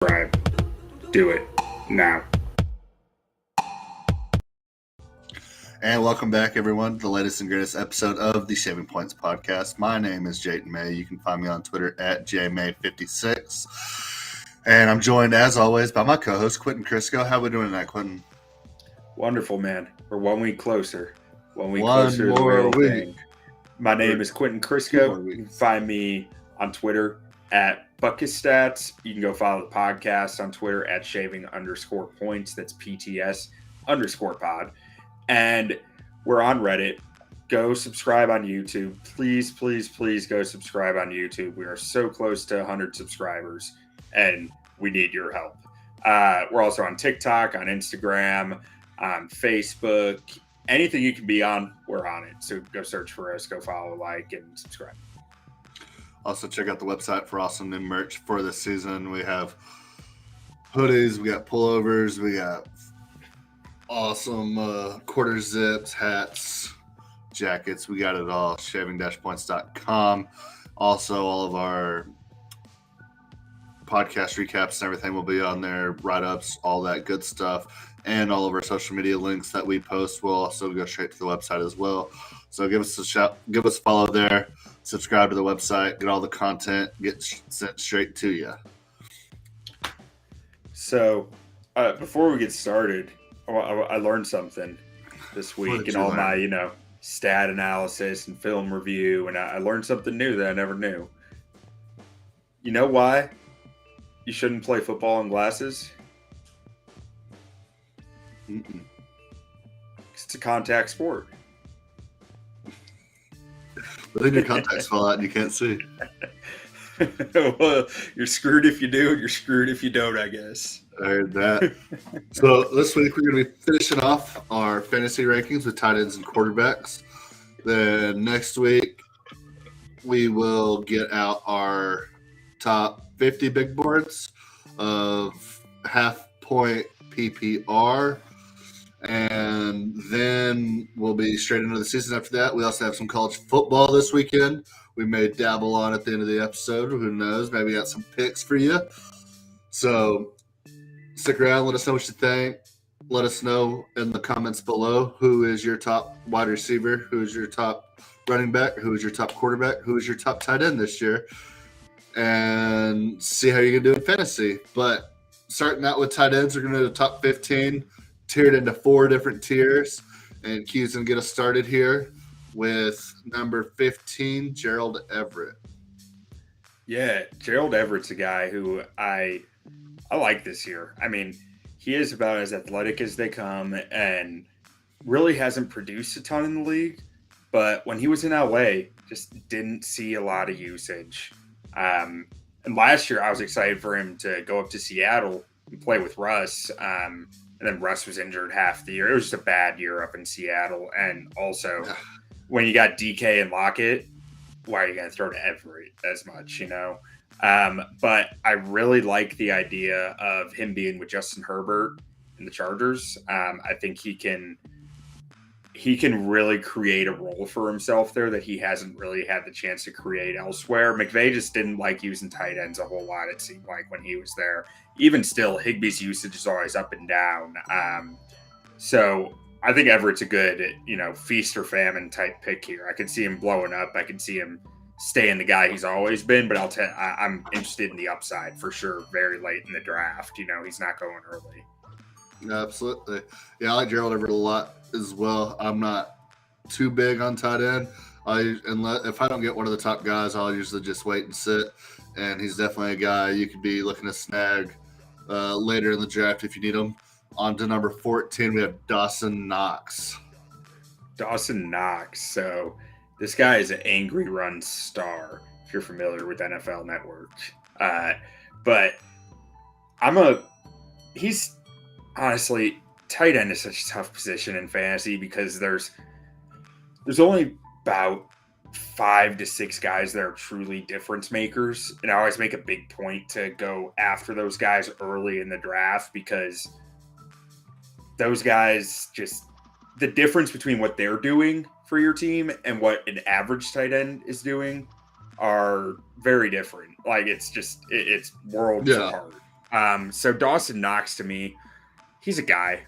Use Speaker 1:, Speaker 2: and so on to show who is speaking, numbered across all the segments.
Speaker 1: subscribe. Do it now.
Speaker 2: And welcome back, everyone, to the latest and greatest episode of the Shaving Points podcast. My name is Jayden May. You can find me on Twitter at JMay56. And I'm joined, as always, by my co-host, Quentin Crisco. How are we doing tonight, Quentin?
Speaker 1: Wonderful, man. We're 1 week closer. 1 week
Speaker 2: One
Speaker 1: closer to the
Speaker 2: more
Speaker 1: real
Speaker 2: week.
Speaker 1: thing. My name is Quentin
Speaker 2: 2 more
Speaker 1: Crisco. You can
Speaker 2: weeks.
Speaker 1: find me on Twitter at Bucketstats. You can go follow the podcast on Twitter at shaving_points. That's PTS_pod. And we're on Reddit. Go subscribe on YouTube. Please, please, please go subscribe on YouTube. We are so close to 100 subscribers, and we need your help. We're also on TikTok, on Instagram, on Facebook. Anything you can be on, we're on it. So go search for us, go follow, like, and subscribe.
Speaker 2: Also, check out the website for awesome new merch for this season. We have hoodies, we got pullovers, we got awesome quarter zips, hats, jackets. We got it all. Shaving-points.com. Also, all of our podcast recaps and everything will be on there, write-ups, all that good stuff, and all of our social media links that we post will also go straight to the website as well. So give us a shout, give us a follow there, subscribe to the website, get all the content, get sent straight to you.
Speaker 1: So before we get started, I learned something this week in all my, stat analysis and film review, and I learned something new that I never knew. You know why you shouldn't play football in glasses? It's a contact sport.
Speaker 2: But then your contacts fall out and you can't see.
Speaker 1: Well, you're screwed if you do, and you're screwed if you don't, I guess.
Speaker 2: I heard that. So this week we're going to be finishing off our fantasy rankings with tight ends and quarterbacks. Then next week we will get out our top 50 big boards of half-point PPR. And then we'll be straight into the season after that. We also have some college football this weekend. We may dabble on at the end of the episode. Who knows? Maybe got some picks for you. So stick around. Let us know what you think. Let us know in the comments below who is your top wide receiver, who is your top running back, who is your top quarterback, who is your top tight end this year, and see how you're going to do in fantasy. But starting out with tight ends, we're going to do the top 15, tiered into 4 different tiers. And Q's going to get us started here with number 15, Gerald Everett.
Speaker 1: Yeah, Gerald Everett's a guy who I like this year. I mean, he is about as athletic as they come and really hasn't produced a ton in the league. But when he was in LA, just didn't see a lot of usage. And last year, I was excited for him to go up to Seattle and play with Russ. And then Russ was injured half the year. It was just a bad year up in Seattle. And also, when you got DK and Lockett, why are you going to throw to Everett as much, But I really like the idea of him being with Justin Herbert and the Chargers. I think he can really create a role for himself there that he hasn't really had the chance to create elsewhere. McVay just didn't like using tight ends a whole lot, it seemed like, when he was there. Even still, Higbee's usage is always up and down. So I think Everett's a good, feast or famine type pick here. I could see him blowing up. I could see him staying the guy he's always been, but I'm interested in the upside for sure. Very late in the draft, he's not going early.
Speaker 2: Absolutely. Yeah, I like Gerald Everett a lot as well. I'm not too big on tight end. If I don't get one of the top guys, I'll usually just wait and sit. And he's definitely a guy you could be looking to snag later in the draft if you need him. On to number 14, we have Dawson Knox.
Speaker 1: Dawson Knox. So this guy is an angry run star, if you're familiar with NFL Network. But he's honestly, tight end is such a tough position in fantasy because there's only about 5 to 6 guys that are truly difference makers. And I always make a big point to go after those guys early in the draft because those guys just the difference between what they're doing for your team and what an average tight end is doing are very different. Like it's worlds apart. So Dawson Knox to me, he's a guy.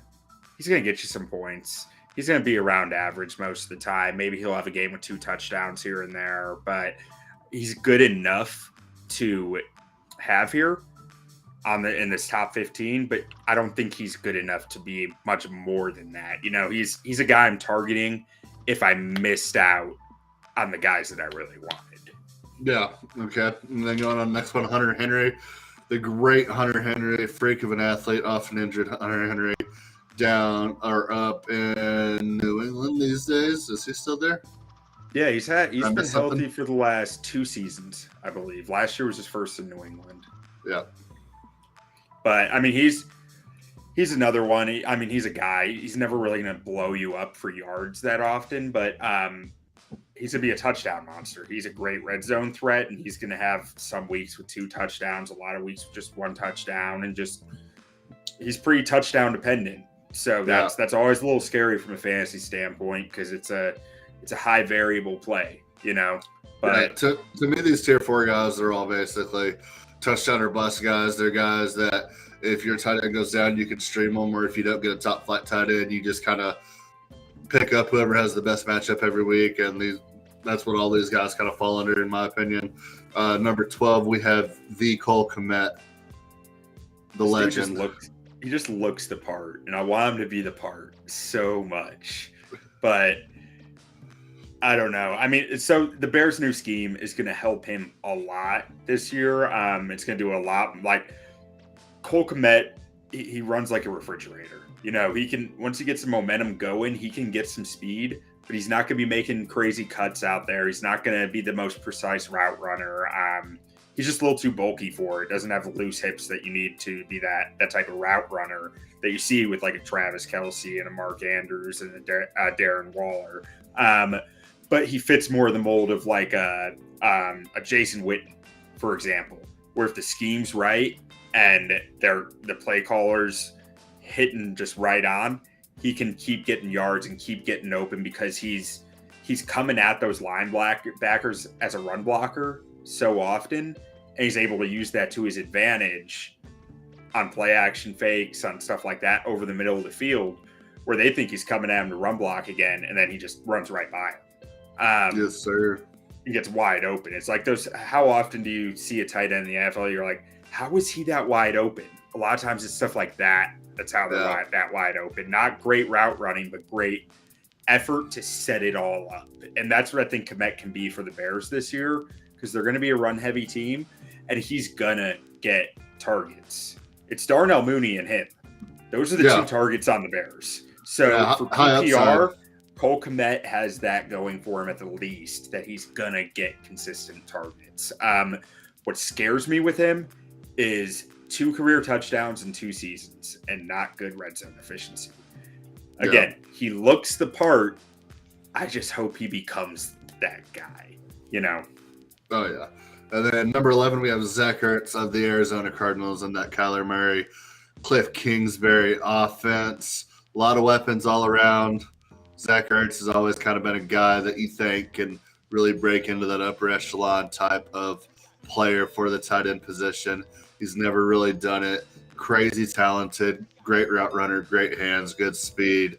Speaker 1: He's going to get you some points. He's going to be around average most of the time. Maybe he'll have a game with 2 touchdowns here and there, but he's good enough to have here in this top 15. But I don't think he's good enough to be much more than that. You know, he's a guy I'm targeting if I missed out on the guys that I really wanted.
Speaker 2: Yeah. Okay. And then going on the next one, Hunter Henry, the great Hunter Henry, freak of an athlete, often injured Hunter Henry, down or up in New England these days. Is he still there?
Speaker 1: Yeah, he's been healthy for the last 2 seasons, I believe. Last year was his first in New England.
Speaker 2: Yeah.
Speaker 1: But I mean, he's another one. He's a guy. He's never really going to blow you up for yards that often, but he's going to be a touchdown monster. He's a great red zone threat, and he's going to have some weeks with 2 touchdowns, a lot of weeks with just 1 touchdown, and he's pretty touchdown dependent. So that's always a little scary from a fantasy standpoint because it's a high variable play, you know. But
Speaker 2: to me, these tier 4 guys are all basically touchdown or bust guys. They're guys that if your tight end goes down, you can stream them, or if you don't get a top flight tight end, you just kind of pick up whoever has the best matchup every week. And that's what all these guys kind of fall under, in my opinion. Number 12, we have the Cole Kmet, the legend.
Speaker 1: He just looks the part, and I want him to be the part so much. But I don't know. I mean, so the Bears' new scheme is going to help him a lot this year. It's going to do a lot. Like Cole Kmet, he runs like a refrigerator. You know, he can, once he gets the momentum going, he can get some speed, but he's not going to be making crazy cuts out there. He's not going to be the most precise route runner. He's just a little too bulky for it. Doesn't have the loose hips that you need to be that type of route runner that you see with like a Travis Kelce and a Mark Andrews and a Darren Waller. But he fits more the mold of like a Jason Witten, for example, where if the scheme's right and the play callers hitting just right on, he can keep getting yards and keep getting open because he's coming at those linebackers as a run blocker so often, and he's able to use that to his advantage on play action fakes, on stuff like that over the middle of the field, where they think he's coming at him to run block again, and then he just runs right by him.
Speaker 2: Yes, sir.
Speaker 1: He gets wide open. It's like those. How often do you see a tight end in the NFL? You're like, how is he that wide open? A lot of times it's stuff like that. That's how they're that wide open. Not great route running, but great effort to set it all up. And that's what I think Kmet can be for the Bears this year, because they're going to be a run-heavy team, and he's going to get targets. It's Darnell Mooney and him. Those are the 2 targets on the Bears. So for PPR, Cole Kmet has that going for him at the least, that he's going to get consistent targets. What scares me with him is 2 career touchdowns in 2 seasons and not good red zone efficiency. Again, he looks the part. I just hope he becomes that guy, you know?
Speaker 2: Oh, yeah. And then number 11, we have Zach Ertz of the Arizona Cardinals and that Kyler Murray, Cliff Kingsbury offense. A lot of weapons all around. Zach Ertz has always kind of been a guy that you think can really break into that upper echelon type of player for the tight end position. He's never really done it. Crazy talented, great route runner, great hands, good speed.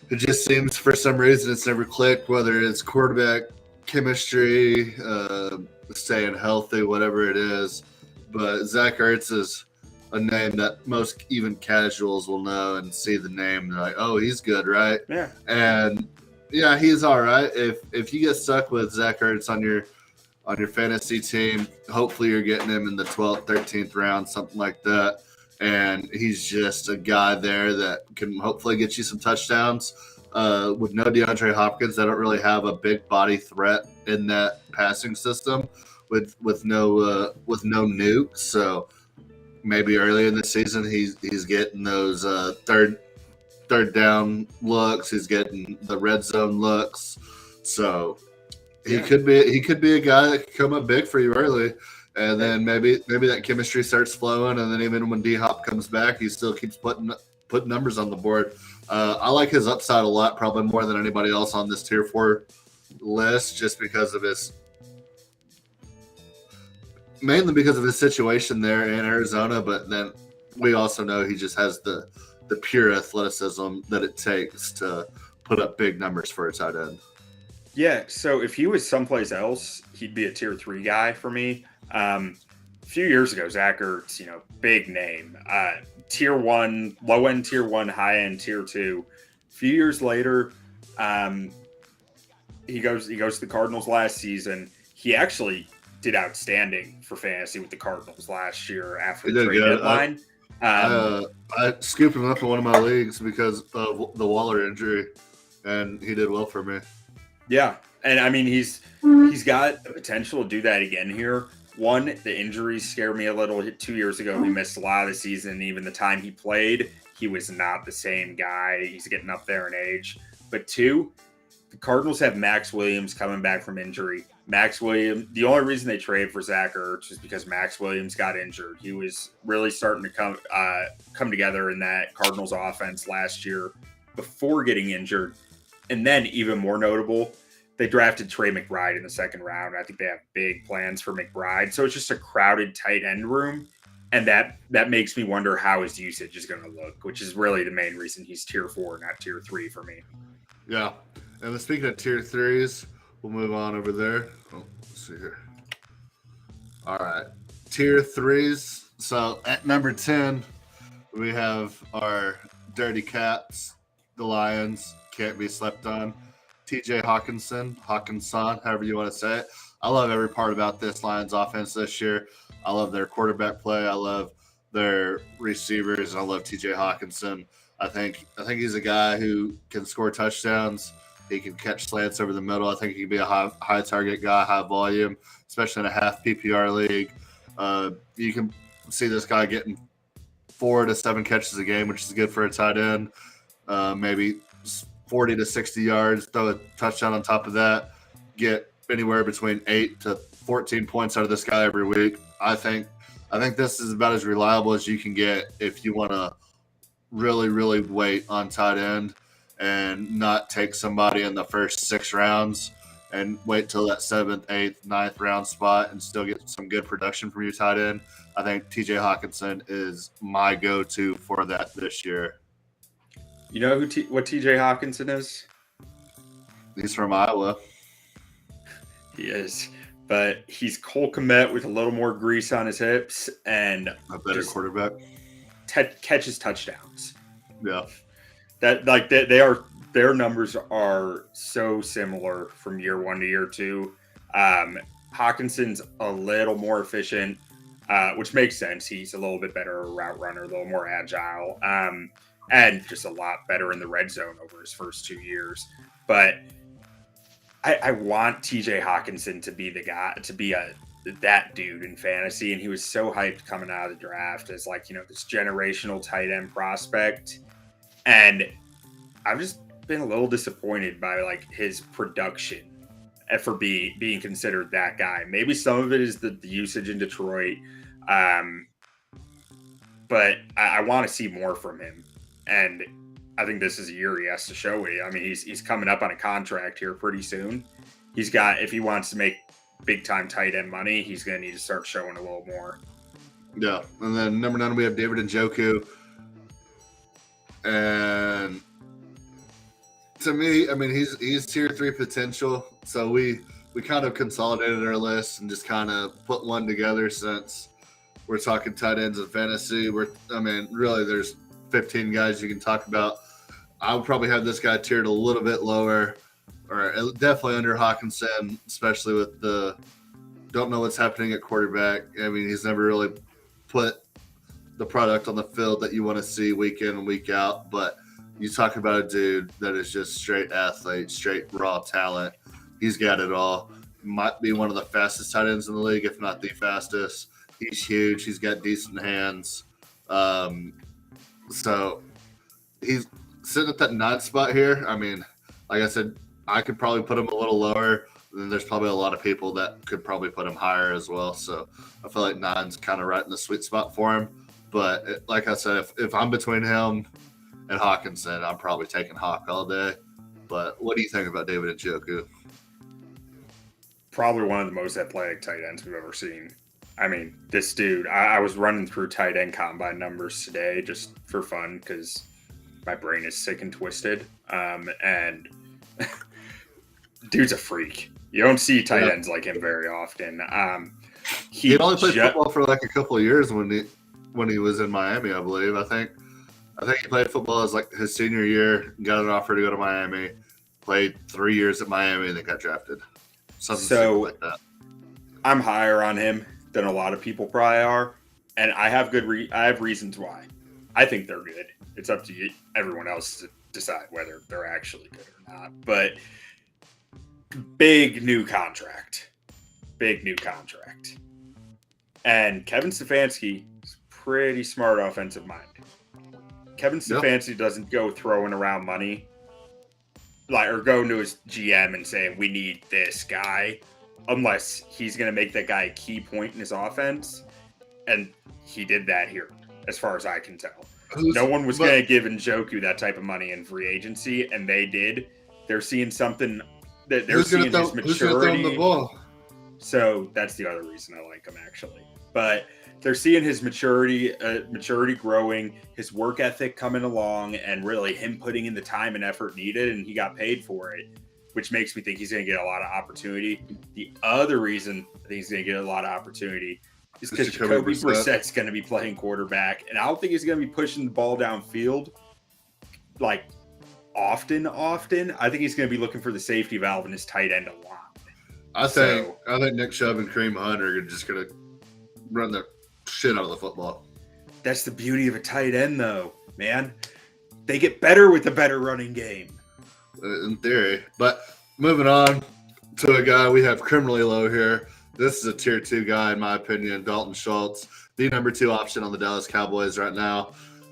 Speaker 2: It just seems for some reason it's never clicked, whether it's quarterback chemistry, staying healthy, whatever it is. But Zach Ertz is a name that most even casuals will know and see the name. They're like, oh, he's good, right?
Speaker 1: Yeah.
Speaker 2: And yeah, he's all right. If you get stuck with Zach Ertz on your fantasy team, hopefully you're getting him in the 12th, 13th round, something like that. And he's just a guy there that can hopefully get you some touchdowns. With no DeAndre Hopkins, they don't really have a big body threat in that passing system with no nuke. So maybe early in the season he's getting those third down looks. He's getting the red zone looks. So he could be a guy that could come up big for you early. And then maybe that chemistry starts flowing, and then even when D-Hop comes back, he still keeps putting numbers on the board. I like his upside a lot, probably more than anybody else on this tier 4 list, just because of mainly because of his situation there in Arizona, but then we also know he just has the pure athleticism that it takes to put up big numbers for a tight end.
Speaker 1: Yeah, so if he was someplace else, he'd be a tier 3 guy for me. A few years ago, Zach Ertz, big name, tier 1, low end tier 1, high end tier 2. A few years later, um, he goes to the Cardinals last season. He actually did outstanding for fantasy with the Cardinals last year after
Speaker 2: He
Speaker 1: the
Speaker 2: did
Speaker 1: trade
Speaker 2: good.
Speaker 1: deadline.
Speaker 2: I scooped him up in one of my leagues because of the Waller injury, and he did well for me.
Speaker 1: Yeah, and I mean he's got the potential to do that again here. One, the injuries scare me a little. 2 years ago, he missed a lot of the season. Even the time he played, he was not the same guy. He's getting up there in age. But two, the Cardinals have Max Williams coming back from injury. Max Williams, the only reason they traded for Zach Ertz is because Max Williams got injured. He was really starting to come together in that Cardinals offense last year before getting injured. And then, even more notable, they drafted Trey McBride in the second round. I think they have big plans for McBride. So it's just a crowded tight end room. And that makes me wonder how his usage is going to look, which is really the main reason he's tier 4, not tier 3 for me.
Speaker 2: Yeah. And then speaking of tier 3s, we'll move on over there. Oh, let's see here. All right. Tier 3s. So at number 10, we have our Dirty Cats, the Lions. Can't be slept on. TJ Hawkinson, however you want to say it. I love every part about this Lions offense this year. I love their quarterback play. I love their receivers, and I love TJ Hawkinson. I think he's a guy who can score touchdowns. He can catch slants over the middle. I think he can be a high target guy, high volume, especially in a half PPR league. You can see this guy getting 4 to 7 catches a game, which is good for a tight end. Maybe 40 to 60 yards, throw a touchdown on top of that, get anywhere between 8 to 14 points out of this guy every week. I think this is about as reliable as you can get if you want to really, really wait on tight end and not take somebody in the first 6 rounds and wait till that 7th, 8th, 9th round spot and still get some good production from your tight end. I think TJ Hawkinson is my go-to for that this year.
Speaker 1: You know what TJ Hawkinson is?
Speaker 2: He's from Iowa.
Speaker 1: He is. But he's Cole Kmet with a little more grease on his hips and
Speaker 2: A better quarterback.
Speaker 1: Catches touchdowns.
Speaker 2: Yeah.
Speaker 1: Their numbers are so similar from year 1 to year 2. Hawkinson's a little more efficient, which makes sense. He's a little bit better route runner, a little more agile, and just a lot better in the red zone over his first 2 years. But I want TJ Hawkinson to be the guy, to be that dude in fantasy. And he was so hyped coming out of the draft as this generational tight end prospect. And I've just been a little disappointed by his production for being considered that guy. Maybe some of it is the usage in Detroit. But I want to see more from him. And I think this is a year he has to show it. I mean, he's coming up on a contract here pretty soon. If he wants to make big time tight end money, he's going to need to start showing a little more.
Speaker 2: Yeah. And then number 9, we have David Njoku. And to me, I mean, he's tier 3 potential. So we kind of consolidated our list and just kind of put one together since we're talking tight ends in fantasy. Really, there's 15 guys you can talk about. I would probably have this guy tiered a little bit lower, or definitely under Hawkinson, especially with don't know what's happening at quarterback. I mean, he's never really put the product on the field that you want to see week in and week out. But you talk about a dude that is just straight athlete, straight raw talent. He's got it all. Might be one of the fastest tight ends in the league, if not the fastest. He's huge. He's got decent hands. So he's sitting at that 9th spot here. I mean, like I said, I could probably put him a little lower. And then there's probably a lot of people that could probably put him higher as well. So I feel like 9's kind of right in the sweet spot for him. But like I said, if I'm between him and Hawkinson, I'm probably taking Hawk all day. But what do you think about David Njoku?
Speaker 1: Probably one of the most athletic tight ends we've ever seen. I mean, this dude, I was running through tight end combine numbers today just for fun because my brain is sick and twisted. And dude's a freak. You don't see tight
Speaker 2: Yeah.
Speaker 1: ends like him very often.
Speaker 2: He only played football for like a couple of years when he was in Miami, I believe. I think he played football as like his senior year, got an offer to go to Miami, played 3 years at Miami, and then got drafted. Something stupid like that.
Speaker 1: I'm higher on him than a lot of people probably are, and I have I have reasons why. I think they're good. It's up to everyone else to decide whether they're actually good or not. But big new contract. And Kevin Stefanski is pretty smart offensive mind. Kevin Stefanski doesn't go throwing around money, like, or go to his GM and saying, we need this guy, unless he's going to make that guy a key point in his offense. And he did that here, as far as I can tell. No one was going to give Njoku that type of money in free agency, and they did. They're seeing something that they're seeing his maturity.
Speaker 2: Who's going to throw him the ball?
Speaker 1: So that's the other reason I like him, actually. But they're seeing his maturity growing, his work ethic coming along, and really him putting in the time and effort needed, and he got paid for it, which makes me think he's going to get a lot of opportunity. The other reason I think he's going to get a lot of opportunity is because Jacoby Brissett's going to be playing quarterback, and I don't think he's going to be pushing the ball downfield like often. I think he's going to be looking for the safety valve in his tight end a lot.
Speaker 2: I think Nick Chubb and Kareem Hunt are just going to run the shit out of the football.
Speaker 1: That's the beauty of a tight end, though, man. They get better with a better running game.
Speaker 2: In theory. But moving on to a guy we have criminally low here. This is a tier 2 guy, in my opinion, Dalton Schultz, the number 2 option on the Dallas Cowboys right now.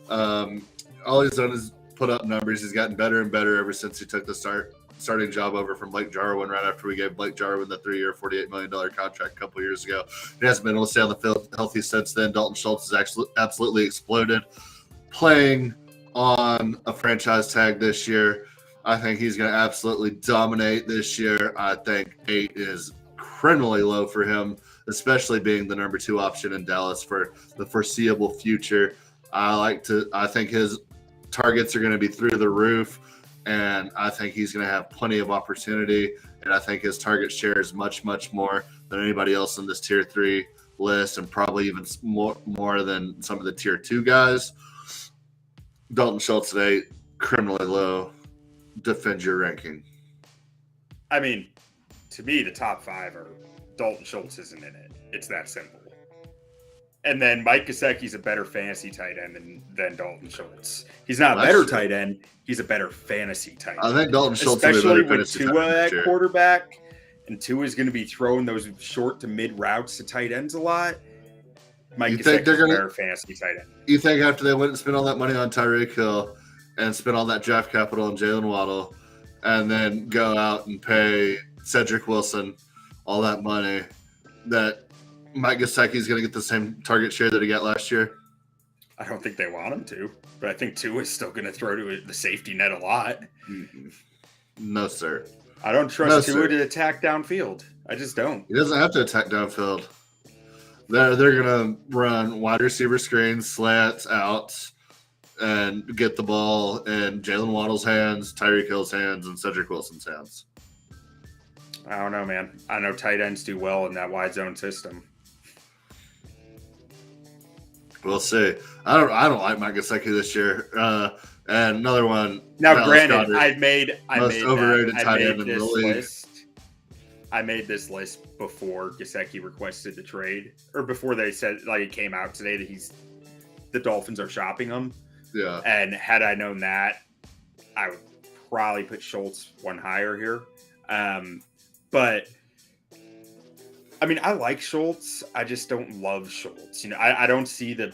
Speaker 2: All he's done is put up numbers. He's gotten better and better ever since he took the starting job over from Blake Jarwin right after we gave Blake Jarwin the 3-year, $48 million contract a couple years ago. He hasn't been able to stay on the field healthy since then. Dalton Schultz has actually absolutely exploded, playing on a franchise tag this year. I think he's going to absolutely dominate this year. I think 8 is criminally low for him, especially being the number 2 option in Dallas for the foreseeable future. I think his targets are going to be through the roof, and I think he's going to have plenty of opportunity, and I think his target share is much, much more than anybody else in this tier 3 list, and probably even more than some of the tier 2 guys. Dalton Schultz at 8, criminally low. Defend your ranking.
Speaker 1: I mean, to me, the top 5 are Dalton Schultz isn't in it. It's that simple. And then Mike Gesicki's a better fantasy tight end than Dalton Schultz. He's not a better tight end. He's a better fantasy tight end.
Speaker 2: I think Dalton Schultz
Speaker 1: especially with Tua at quarterback, and Tua is going to be throwing those short to mid routes to tight ends a lot. Mike Gesicki's a better fantasy tight end.
Speaker 2: You think after they went and spent all that money on Tyreek Hill and spent all that draft capital on Jalen Waddle, and then go out and pay Cedric Wilson all that money, that Mike Gesicki is going to get the same target share that he got last year?
Speaker 1: I don't think they want him to, but I think Tua is still going to throw to the safety net a lot.
Speaker 2: Mm-hmm. No, sir.
Speaker 1: I don't trust Tua to attack downfield. I just don't.
Speaker 2: He doesn't have to attack downfield. They're going to run wide receiver screens, slants, outs, and get the ball in Jalen Waddle's hands, Tyreek Hill's hands, and Cedric Wilson's hands.
Speaker 1: I don't know, man. I know tight ends do well in that wide zone system.
Speaker 2: We'll see. I don't like Mike Gesicki this year. And another one.
Speaker 1: Now, granted, I made
Speaker 2: overrated tight end in the league.
Speaker 1: I made this list before Gesicki requested the trade, or before they said, like, it came out today that the Dolphins are shopping him.
Speaker 2: Yeah.
Speaker 1: And had I known that, I would probably put Schultz one higher here. But I mean, I like Schultz. I just don't love Schultz. I don't see the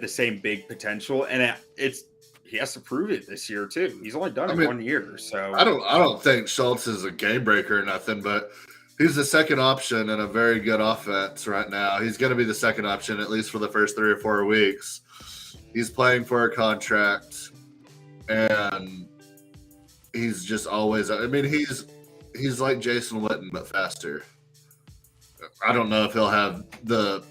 Speaker 1: same big potential, and he has to prove it this year too. He's only done it 1 year, so
Speaker 2: I don't think Schultz is a game breaker or nothing, but he's the second option in a very good offense right now. He's going to be the second option at least for the first 3 or 4 weeks. He's playing for a contract, and he's just always. I mean, he's like Jason Witten but faster. I don't know if he'll have the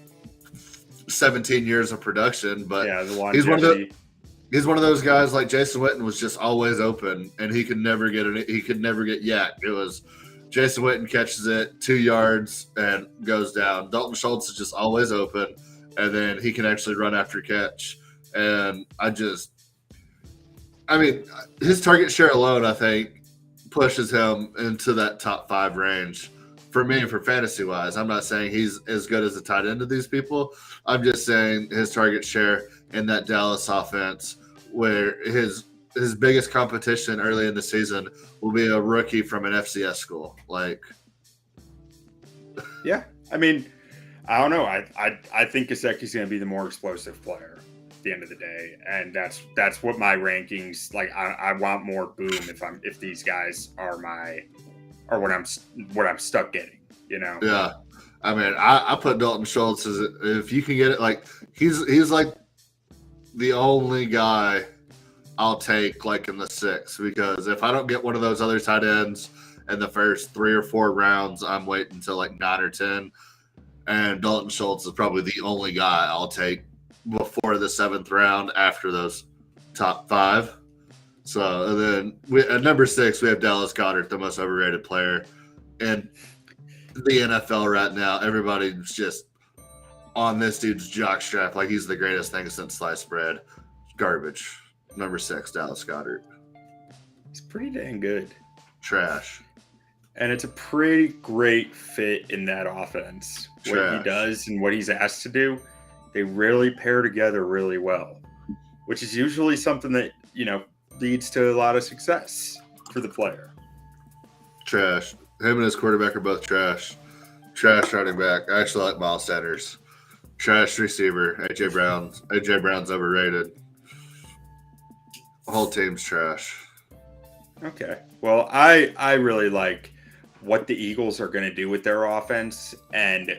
Speaker 2: 17 years of production, but
Speaker 1: Yeah, the
Speaker 2: he's one of the
Speaker 1: longevity.
Speaker 2: he's one of those guys like Jason Witten was just always open, and he could never get it. He could never get yacked. It was Jason Witten catches it 2 yards and goes down. Dalton Schultz is just always open, and then he can actually run after catch. And I mean, his target share alone, I think, pushes him into that top 5 range for me for fantasy wise. I'm not saying he's as good as a tight end of these people. I'm just saying his target share in that Dallas offense, where his biggest competition early in the season will be a rookie from an FCS school. Like,
Speaker 1: Yeah, I mean, I don't know. I think Gesicki's going to be the more explosive player at the end of the day, and that's what my rankings like. I want more boom if these guys are what I'm stuck getting. You know.
Speaker 2: yeah. I mean, I put Dalton Schultz as if you can get it. Like he's like the only guy I'll take like in the 6, because if I don't get one of those other tight ends in the first 3 or 4 rounds, I'm waiting until like 9 or 10. And Dalton Schultz is probably the only guy I'll take before the 7th round after those top 5. So and then at number 6, we have Dallas Goedert, the most overrated player in the NFL right now. Everybody's just on this dude's jockstrap like he's the greatest thing since sliced bread. Garbage. Number 6, Dallas Goedert.
Speaker 1: He's pretty dang good.
Speaker 2: Trash.
Speaker 1: And it's a pretty great fit in that offense.
Speaker 2: Trash.
Speaker 1: What he does and what he's asked to do, they really pair together really well, which is usually something that, leads to a lot of success for the player.
Speaker 2: Trash. Him and his quarterback are both trash. Trash running back. I actually like Miles Sanders. Trash receiver. AJ Brown's overrated. The whole team's trash.
Speaker 1: Okay. Well, I really like what the Eagles are going to do with their offense and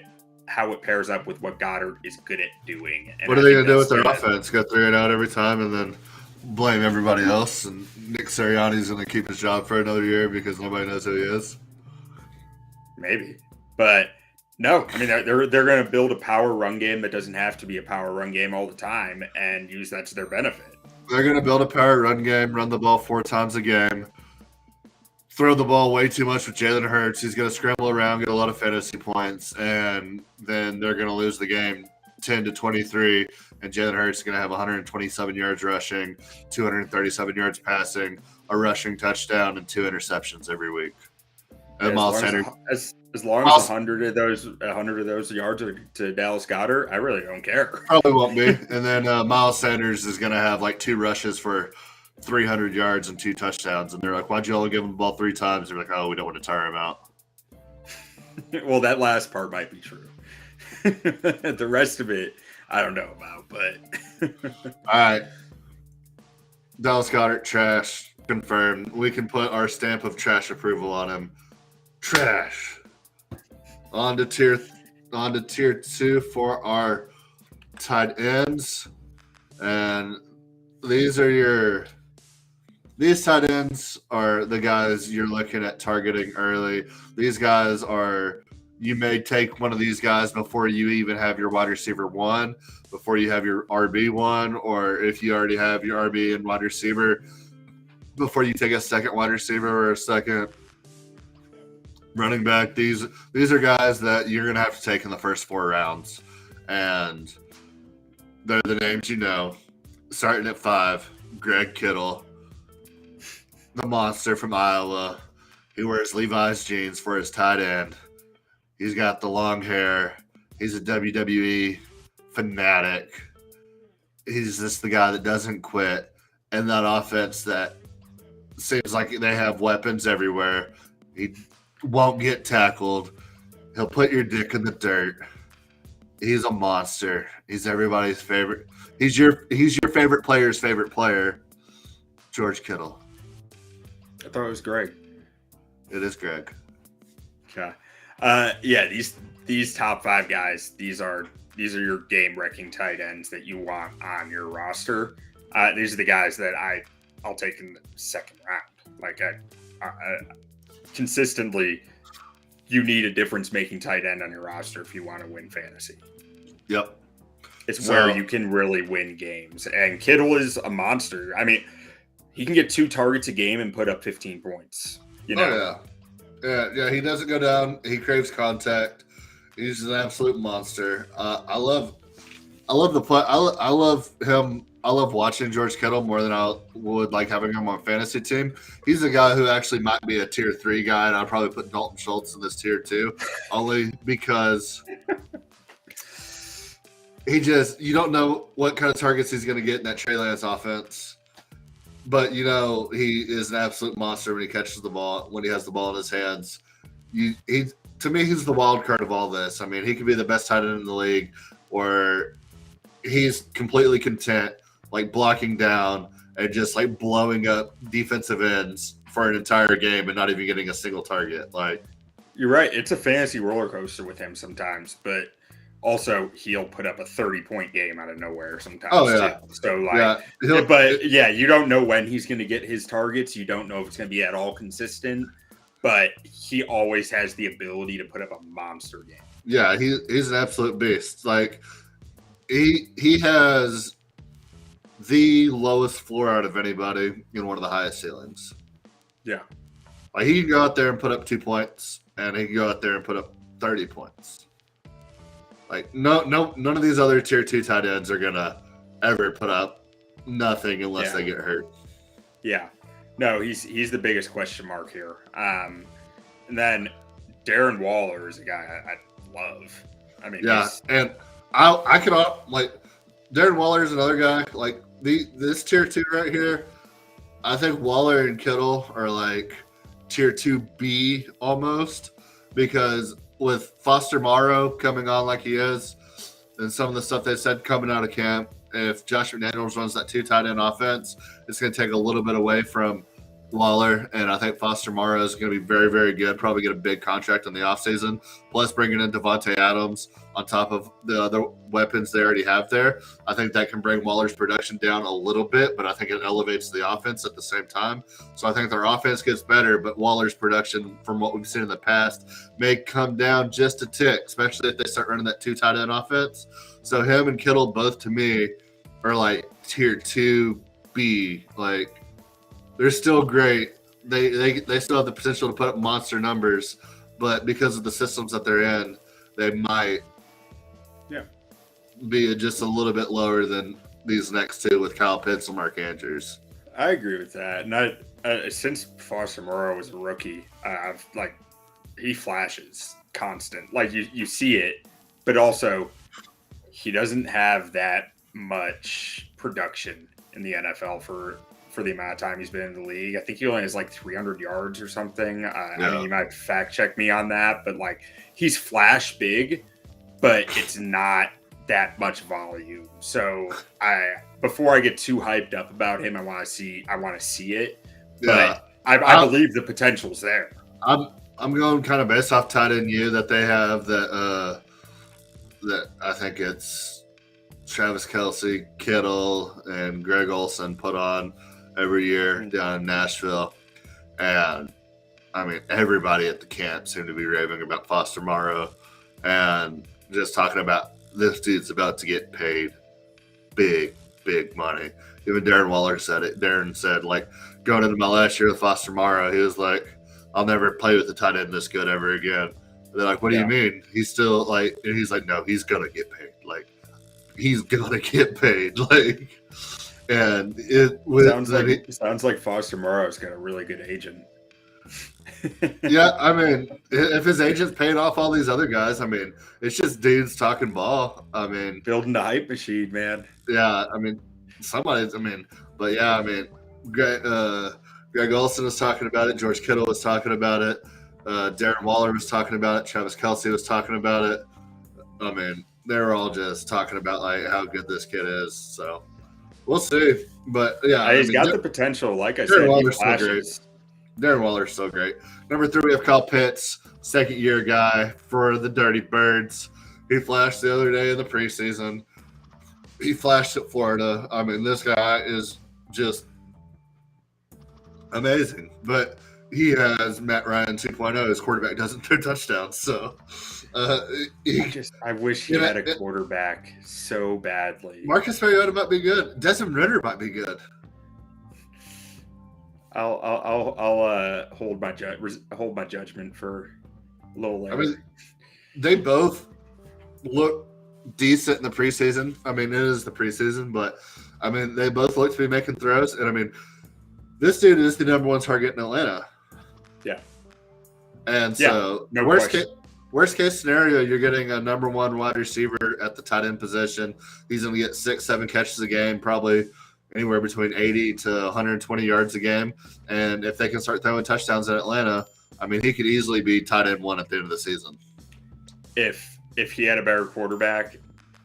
Speaker 1: how it pairs up with what Goddard is good at doing. And
Speaker 2: what are they going to do with their offense? Go 3 and out every time and then blame everybody else, and Nick Sirianni's going to keep his job for another year because nobody knows who he is?
Speaker 1: Maybe. But no, I mean, they're going to build a power run game that doesn't have to be a power run game all the time and use that to their benefit.
Speaker 2: They're going to build a power run game, run the ball 4 times a game, throw the ball way too much with Jalen Hurts. He's going to scramble around, get a lot of fantasy points, and then they're going to lose the game 10-23, and Jalen Hurts is going to have 127 yards rushing, 237 yards passing, a rushing touchdown, and 2 interceptions every week. And Miles Sanders,
Speaker 1: as long as 100 of those yards are to Dallas Goedert, I really don't care.
Speaker 2: Probably won't be. And then Miles Sanders is going to have like 2 rushes for 300 yards and 2 touchdowns. And they're like, why'd you only give him the ball 3 times? They're like, oh, we don't want to tire him out.
Speaker 1: Well, that last part might be true. The rest of it, I don't know about, but.
Speaker 2: All right. Dallas Goedert, trash. Confirmed. We can put our stamp of trash approval on him. Trash. On to tier 2 for our tight ends. And these tight ends are the guys you're looking at targeting early. These guys you may take one of these guys before you even have your wide receiver 1, before you have your RB1, or if you already have your RB and wide receiver, before you take a second wide receiver or a second running back. These are guys that you're going to have to take in the first 4 rounds. And they're the names you know. Starting at 5, Greg Kittle, the monster from Iowa. He wears Levi's jeans for his tight end. He's got the long hair. He's a WWE fanatic. He's just the guy that doesn't quit. And that offense that seems like they have weapons everywhere. He won't get tackled. He'll put your dick in the dirt. He's a monster. He's everybody's favorite. He's your favorite player's favorite player, George Kittle.
Speaker 1: I thought it was Greg.
Speaker 2: It is Greg.
Speaker 1: Okay. Yeah, these top 5 guys, these are your game wrecking tight ends that you want on your roster. These are the guys that I'll take in the 2nd round. Like I consistently, you need a difference-making tight end on your roster if you want to win fantasy.
Speaker 2: Yep.
Speaker 1: It's where you can really win games. And Kittle is a monster. I mean, he can get 2 targets a game and put up 15 points. You know?
Speaker 2: Yeah. He doesn't go down. He craves contact. He's an absolute monster. I love the play. I love him. I love watching George Kittle more than I would like having him on fantasy team. He's a guy who actually might be a tier 3 guy, and I'd probably put Dalton Schultz in this tier 2, only because you don't know what kind of targets he's going to get in that Trey Lance offense. But, he is an absolute monster when he catches the ball, when he has the ball in his hands. To me, he's the wild card of all this. I mean, he could be the best tight end in the league, or he's completely content, like blocking down and just like blowing up defensive ends for an entire game and not even getting a single target. Like,
Speaker 1: you're right. It's a fantasy roller coaster with him sometimes, but also he'll put up a 30-point game out of nowhere sometimes.
Speaker 2: Oh, yeah.
Speaker 1: Too. So you don't know when he's going to get his targets. You don't know if it's going to be at all consistent, but he always has the ability to put up a monster game.
Speaker 2: Yeah, he's an absolute beast. Like, he has the lowest floor out of anybody and one of the highest ceilings.
Speaker 1: Yeah.
Speaker 2: Like, he can go out there and put up 2 points, and he can go out there and put up 30 points. Like, none of these other tier 2 tight ends are gonna ever put up nothing unless they get hurt.
Speaker 1: Yeah. No, he's the biggest question mark here. And then Darren Waller is a guy I love. I mean,
Speaker 2: and I could like Darren Waller is another guy. Like this tier 2 right here, I think Waller and Kittle are like tier 2B almost, because with Foster Morrow coming on like he is, and some of the stuff they said coming out of camp, if Josh McDaniels runs that 2 tight end offense, it's going to take a little bit away from Waller, and I think Foster Morrow is going to be very, very good. Probably get a big contract in the offseason. Plus, bringing in Devontae Adams on top of the other weapons they already have there, I think that can bring Waller's production down a little bit, but I think it elevates the offense at the same time. So I think their offense gets better, but Waller's production, from what we've seen in the past, may come down just a tick, especially if they start running that 2 tight end offense. So him and Kittle, both to me, are like tier 2B. Like, they're still great. They still have the potential to put up monster numbers, but because of the systems that they're in, they might be just a little bit lower than these next 2 with Kyle Pitts and Mark Andrews.
Speaker 1: I agree with that. And since Foster Moreau was a rookie, he flashes constant. Like you see it, but also he doesn't have that much production in the NFL for the amount of time he's been in the league. I think he only has like 300 yards or something. I mean, you might fact check me on that, but like he's flash big, but it's not that much volume. So before I get too hyped up about him, I want to see it. But I believe the potential's there.
Speaker 2: I'm going kind of based off tight end U that they have that I think it's Travis Kelce, Kittle, and Greg Olsen put on every year down in Nashville. And I mean, everybody at the camp seemed to be raving about Foster Morrow and just talking about this dude's about to get paid big, big money. Even Darren Waller said it. Darren said, like, going into my last year with Foster Morrow, he was like, I'll never play with the tight end this good ever again. And they're like, what do you mean? He's still like, and he's like, no, he's going to get paid. Like, he's going to get paid. Like, and
Speaker 1: sounds like Foster Morrow's got a really good agent.
Speaker 2: Yeah, I mean, if his agent's paying off all these other guys, I mean, it's just dudes talking ball. I mean,
Speaker 1: building the hype machine, man.
Speaker 2: Yeah, I mean, but yeah, I mean, Greg Olsen was talking about it. George Kittle was talking about it. Darren Waller was talking about it. Travis Kelce was talking about it. I mean, they were all just talking about like how good this kid is. So we'll see. But yeah,
Speaker 1: he's got the potential. Like I said,
Speaker 2: Waller's still great. Darren Waller's still great. Number 3, we have Kyle Pitts, second-year guy for the Dirty Birds. He flashed the other day in the preseason. He flashed at Florida. I mean, this guy is just amazing. But he has Matt Ryan 2.0. His quarterback doesn't throw touchdowns. So,
Speaker 1: I wish he had a quarterback so badly.
Speaker 2: Marcus Mariota might be good. Desmond Ritter might be good.
Speaker 1: I'll hold my judgment for a little later.
Speaker 2: I mean, they both look decent in the preseason. I mean, it is the preseason, but I mean, they both look to be making throws. And I mean, this dude is the number one target in Atlanta.
Speaker 1: Yeah.
Speaker 2: And so,
Speaker 1: no
Speaker 2: worst case scenario, you're getting a number one wide receiver at the tight end position. He's going to get 6-7 catches a game, probably anywhere between 80 to 120 yards a game. And if they can start throwing touchdowns in Atlanta, I mean, he could easily be tight end one at the end of the season.
Speaker 1: If he had a better quarterback,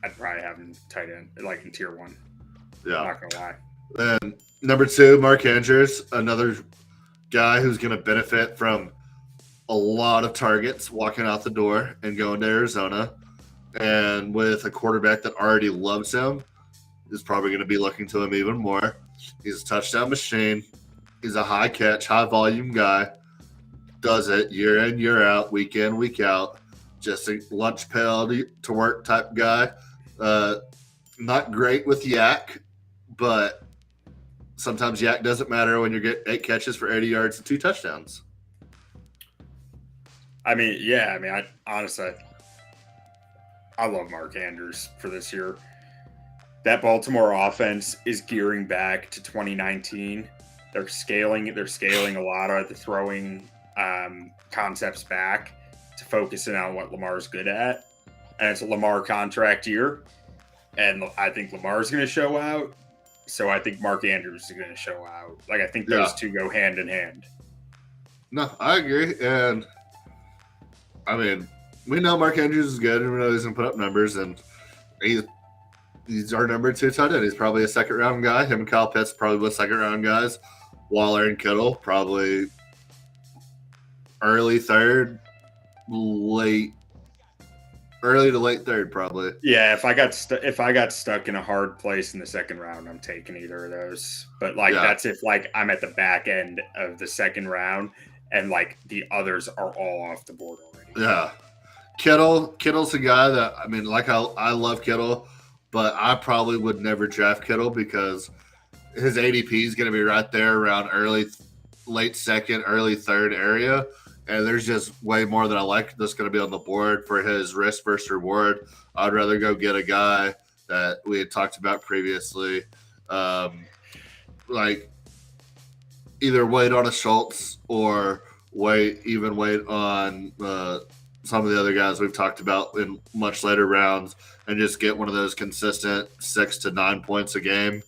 Speaker 1: I'd probably have him tight end, like in tier 1.
Speaker 2: Yeah.
Speaker 1: I'm not going to lie.
Speaker 2: Then number 2, Mark Andrews, another guy who's going to benefit from a lot of targets walking out the door and going to Arizona. And with a quarterback that already loves him, is probably going to be looking to him even more. He's a touchdown machine. He's a high catch, high volume guy. Does it year in, year out, week in, week out. Just a lunch pail to work type guy. Not great with yak, but sometimes yak doesn't matter when you get 8 catches for 80 yards and 2 touchdowns.
Speaker 1: I mean, yeah. I mean, honestly, I love Mark Andrews for this year. That Baltimore offense is gearing back to 2019. They're scaling a lot of the throwing concepts back to focusing on what Lamar's good at. And it's a Lamar contract year. And I think Lamar's going to show out. So I think Mark Andrews is going to show out. Like, I think those two go hand in hand.
Speaker 2: No, I agree. And, I mean, we know Mark Andrews is good, and we know he's going to put up numbers. And he's our number 2 tight end. He's probably a second-round guy. Him and Kyle Pitts probably both second-round guys. Waller and Kittle probably early third, early to late third, probably.
Speaker 1: Yeah, if I got stuck in a hard place in the second round, I'm taking either of those. But that's if I'm at the back end of the second round and the others are all off the board already.
Speaker 2: Yeah, Kittle's a guy that I love Kittle, but I probably would never draft Kittle because his ADP is going to be right there around late second, early third area. And there's just way more that I like that's going to be on the board for his risk versus reward. I'd rather go get a guy that we had talked about previously, either wait on a Schultz or wait on some of the other guys we've talked about in much later rounds and just get one of those consistent 6 to 9 points a game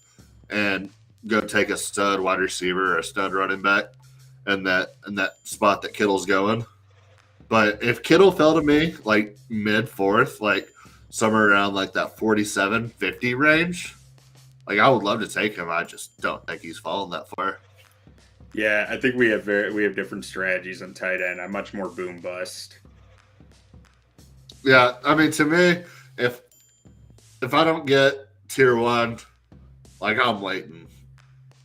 Speaker 2: and go take a stud wide receiver or a stud running back. And that spot that Kittle's going. But if Kittle fell to me mid fourth, somewhere around that 47-50 range, I would love to take him. I just don't think he's fallen that far.
Speaker 1: Yeah, I think we have different strategies on tight end. I'm much more boom bust.
Speaker 2: Yeah, I mean, to me, if I don't get tier 1, I'm waiting.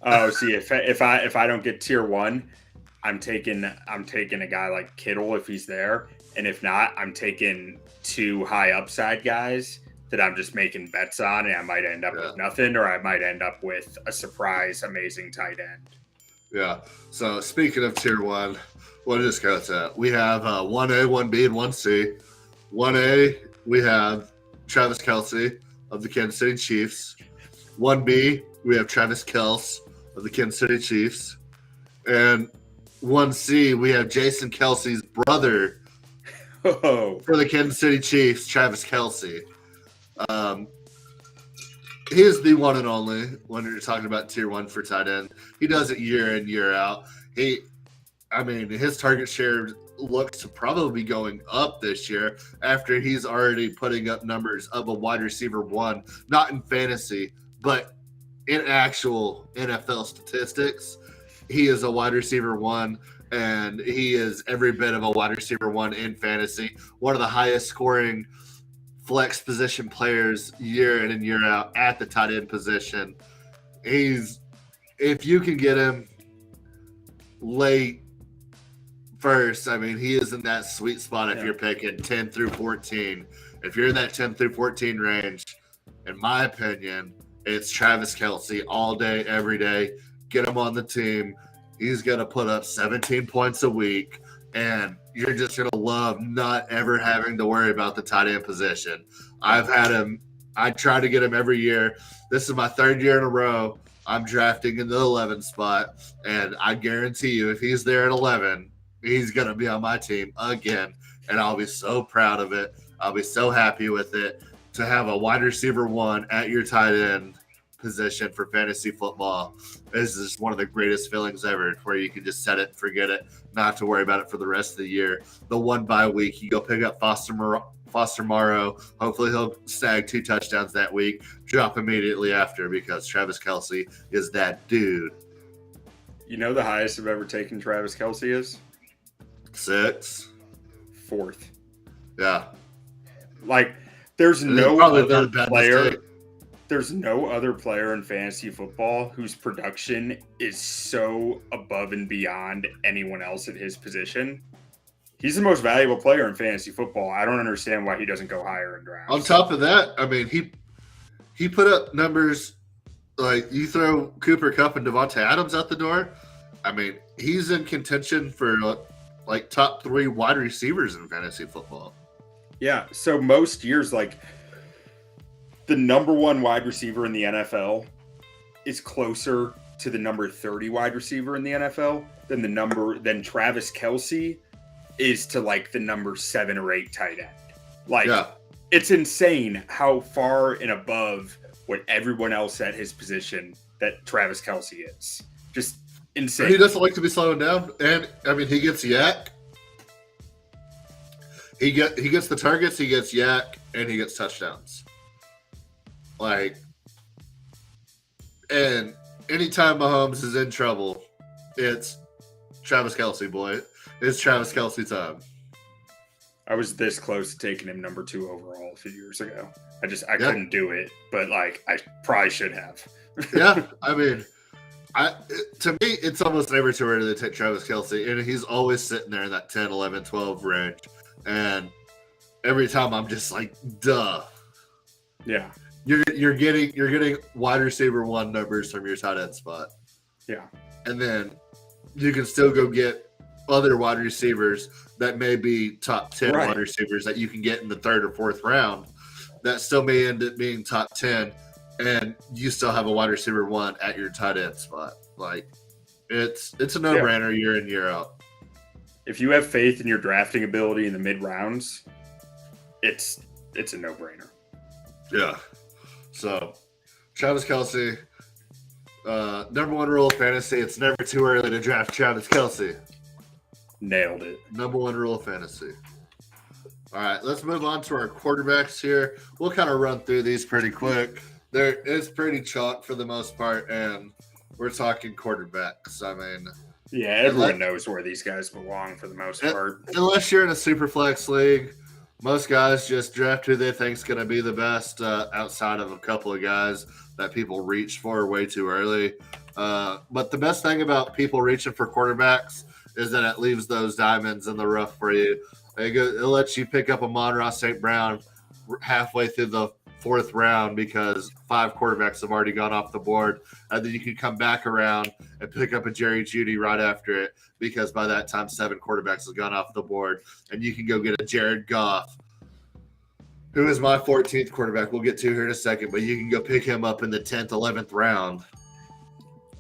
Speaker 1: Oh, see, if I don't get tier 1, I'm taking a guy like Kittle if he's there, and if not, I'm taking 2 high upside guys that I'm just making bets on, and I might end up with nothing, or I might end up with a surprise amazing tight end.
Speaker 2: Yeah. So speaking of tier 1, we'll just go to that. We have 1A, 1B, and 1C. 1A, we have Travis Kelce of the Kansas City Chiefs. 1B, we have Travis Kelce of the Kansas City Chiefs. And 1C, we have Jason Kelce's brother for the Kansas City Chiefs, Travis Kelce. He is the one and only when you're talking about tier 1 for tight end. He does it year in, year out. His target share looks to probably be going up this year after he's already putting up numbers of a wide receiver 1, not in fantasy, but in actual NFL statistics. He is a wide receiver 1, and he is every bit of a wide receiver 1 in fantasy. One of the highest scoring flex position players year in and year out at the tight end position. If you can get him late first, I mean, he is in that sweet spot if you're picking 10 through 14. If you're in that 10 through 14 range, in my opinion, it's Travis Kelce all day, every day. Get him on the team. He's going to put up 17 points a week, and you're just going to love not ever having to worry about the tight end position. I've had him. I try to get him every year. This is my third year in a row. I'm drafting in the 11 spot, and I guarantee you if he's there at 11, he's going to be on my team again, and I'll be so proud of it. I'll be so happy with it. To have a wide receiver 1 at your tight end position for fantasy football is just one of the greatest feelings ever, where you can just set it and forget it, not have to worry about it for the rest of the year. The 1 bye week, you go pick up Foster Morrow. Hopefully he'll snag 2 touchdowns that week, drop immediately after, because Travis Kelce is that dude.
Speaker 1: You know the highest I've ever taken Travis Kelce is?
Speaker 2: 6.
Speaker 1: 4th.
Speaker 2: Yeah.
Speaker 1: Like, there's no other player. There's no other player in fantasy football whose production is so above and beyond anyone else at his position. He's the most valuable player in fantasy football. I don't understand why he doesn't go higher in drafts.
Speaker 2: On top of that, I mean, he put up numbers like you throw Cooper Kupp and Devontae Adams out the door. I mean, he's in contention for like top 3 wide receivers in fantasy football.
Speaker 1: Yeah, so most years, like, the number 1 wide receiver in the NFL is closer to the number 30 wide receiver in the NFL than Travis Kelce is to like the number 7 or 8 tight end. Like, It's insane how far and above what everyone else at his position that Travis Kelce is. Just insane.
Speaker 2: He doesn't like to be slowing down, and I mean, he gets yak. He gets the targets, he gets yak, and he gets touchdowns. Like, and anytime Mahomes is in trouble, it's Travis Kelce, boy. It's Travis Kelce time.
Speaker 1: I was this close to taking him number 2 overall a few years ago. I couldn't do it, but like I probably should have.
Speaker 2: Yeah, I mean, to me, it's almost never too early to take Travis Kelce, and he's always sitting there in that 10, 11, 12 range. And every time I'm just like, duh.
Speaker 1: Yeah.
Speaker 2: You're getting wide receiver 1 numbers from your tight end spot.
Speaker 1: Yeah.
Speaker 2: And then you can still go get other wide receivers that may be top 10 wide receivers that you can get in the 3rd or 4th round that still may end up being top 10, and you still have a wide receiver 1 at your tight end spot. Like, it's a no-brainer year in, year out.
Speaker 1: If you have faith in your drafting ability in the mid rounds, it's a no-brainer.
Speaker 2: Yeah. So, Travis Kelce, number 1 rule of fantasy: it's never too early to draft Travis Kelce.
Speaker 1: Nailed it.
Speaker 2: Number 1 rule of fantasy. All right, let's move on to our quarterbacks here. We'll kind of run through these pretty quick. It's pretty chalk for the most part, and we're talking quarterbacks. I mean,
Speaker 1: yeah, everyone knows where these guys belong for the most part.
Speaker 2: Unless you're in a super flex league, most guys just draft who they think is going to be the best outside of a couple of guys that people reach for way too early. But the best thing about people reaching for quarterbacks is that it leaves those diamonds in the rough for you. It lets you pick up a Amon-Ra St. Brown halfway through the 4th round because 5 quarterbacks have already gone off the board. And then you can come back around and pick up a Jerry Jeudy right after it because by that time 7 quarterbacks have gone off the board. And you can go get a Jared Goff, who is my 14th quarterback. We'll get to here in a second, but you can go pick him up in the 10th, 11th round.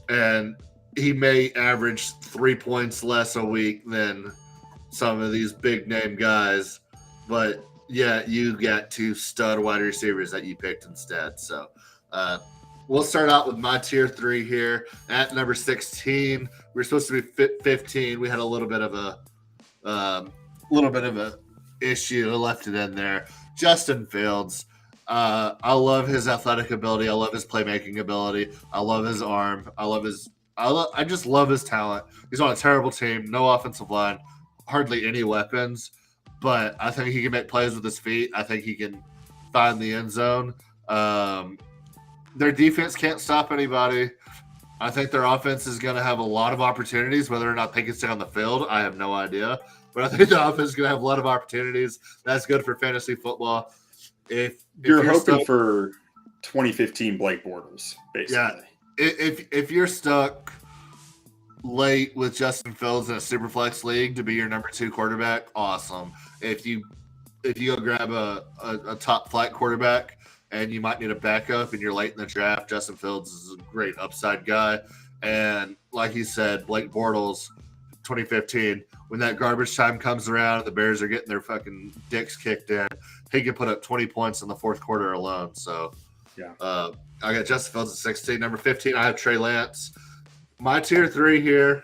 Speaker 2: And he may average 3 points less a week than some of these big name guys, but yeah, you got 2 stud wide receivers that you picked instead. So we'll start out with my tier 3 here at number 16. We're supposed to be 15. We had a little bit of a issue. I left it in there. Justin Fields. I love his athletic ability. I love his playmaking ability. I love his arm. I just love his talent. He's on a terrible team. No offensive line. Hardly any weapons, but I think he can make plays with his feet. I think he can find the end zone. Their defense can't stop anybody. I think their offense is going to have a lot of opportunities. Whether or not they can stay on the field, I have no idea. But I think the offense is going to have a lot of opportunities. That's good for fantasy football. If
Speaker 1: You're
Speaker 2: you're
Speaker 1: hoping
Speaker 2: stuck,
Speaker 1: for 2015 Blake Bortles,
Speaker 2: yeah,
Speaker 1: basically.
Speaker 2: if you're stuck late with Justin Fields in a superflex league to be your number 2 quarterback, awesome. If you go grab a top flight quarterback and you might need a backup and you're late in the draft, Justin Fields is a great upside guy. And like he said, Blake Bortles, 2015, when that garbage time comes around and the Bears are getting their fucking dicks kicked in, he can put up 20 points in the fourth quarter alone. So,
Speaker 1: Yeah.
Speaker 2: I got Justin Fields at 16. Number 15, I have Trey Lance. My tier 3 here,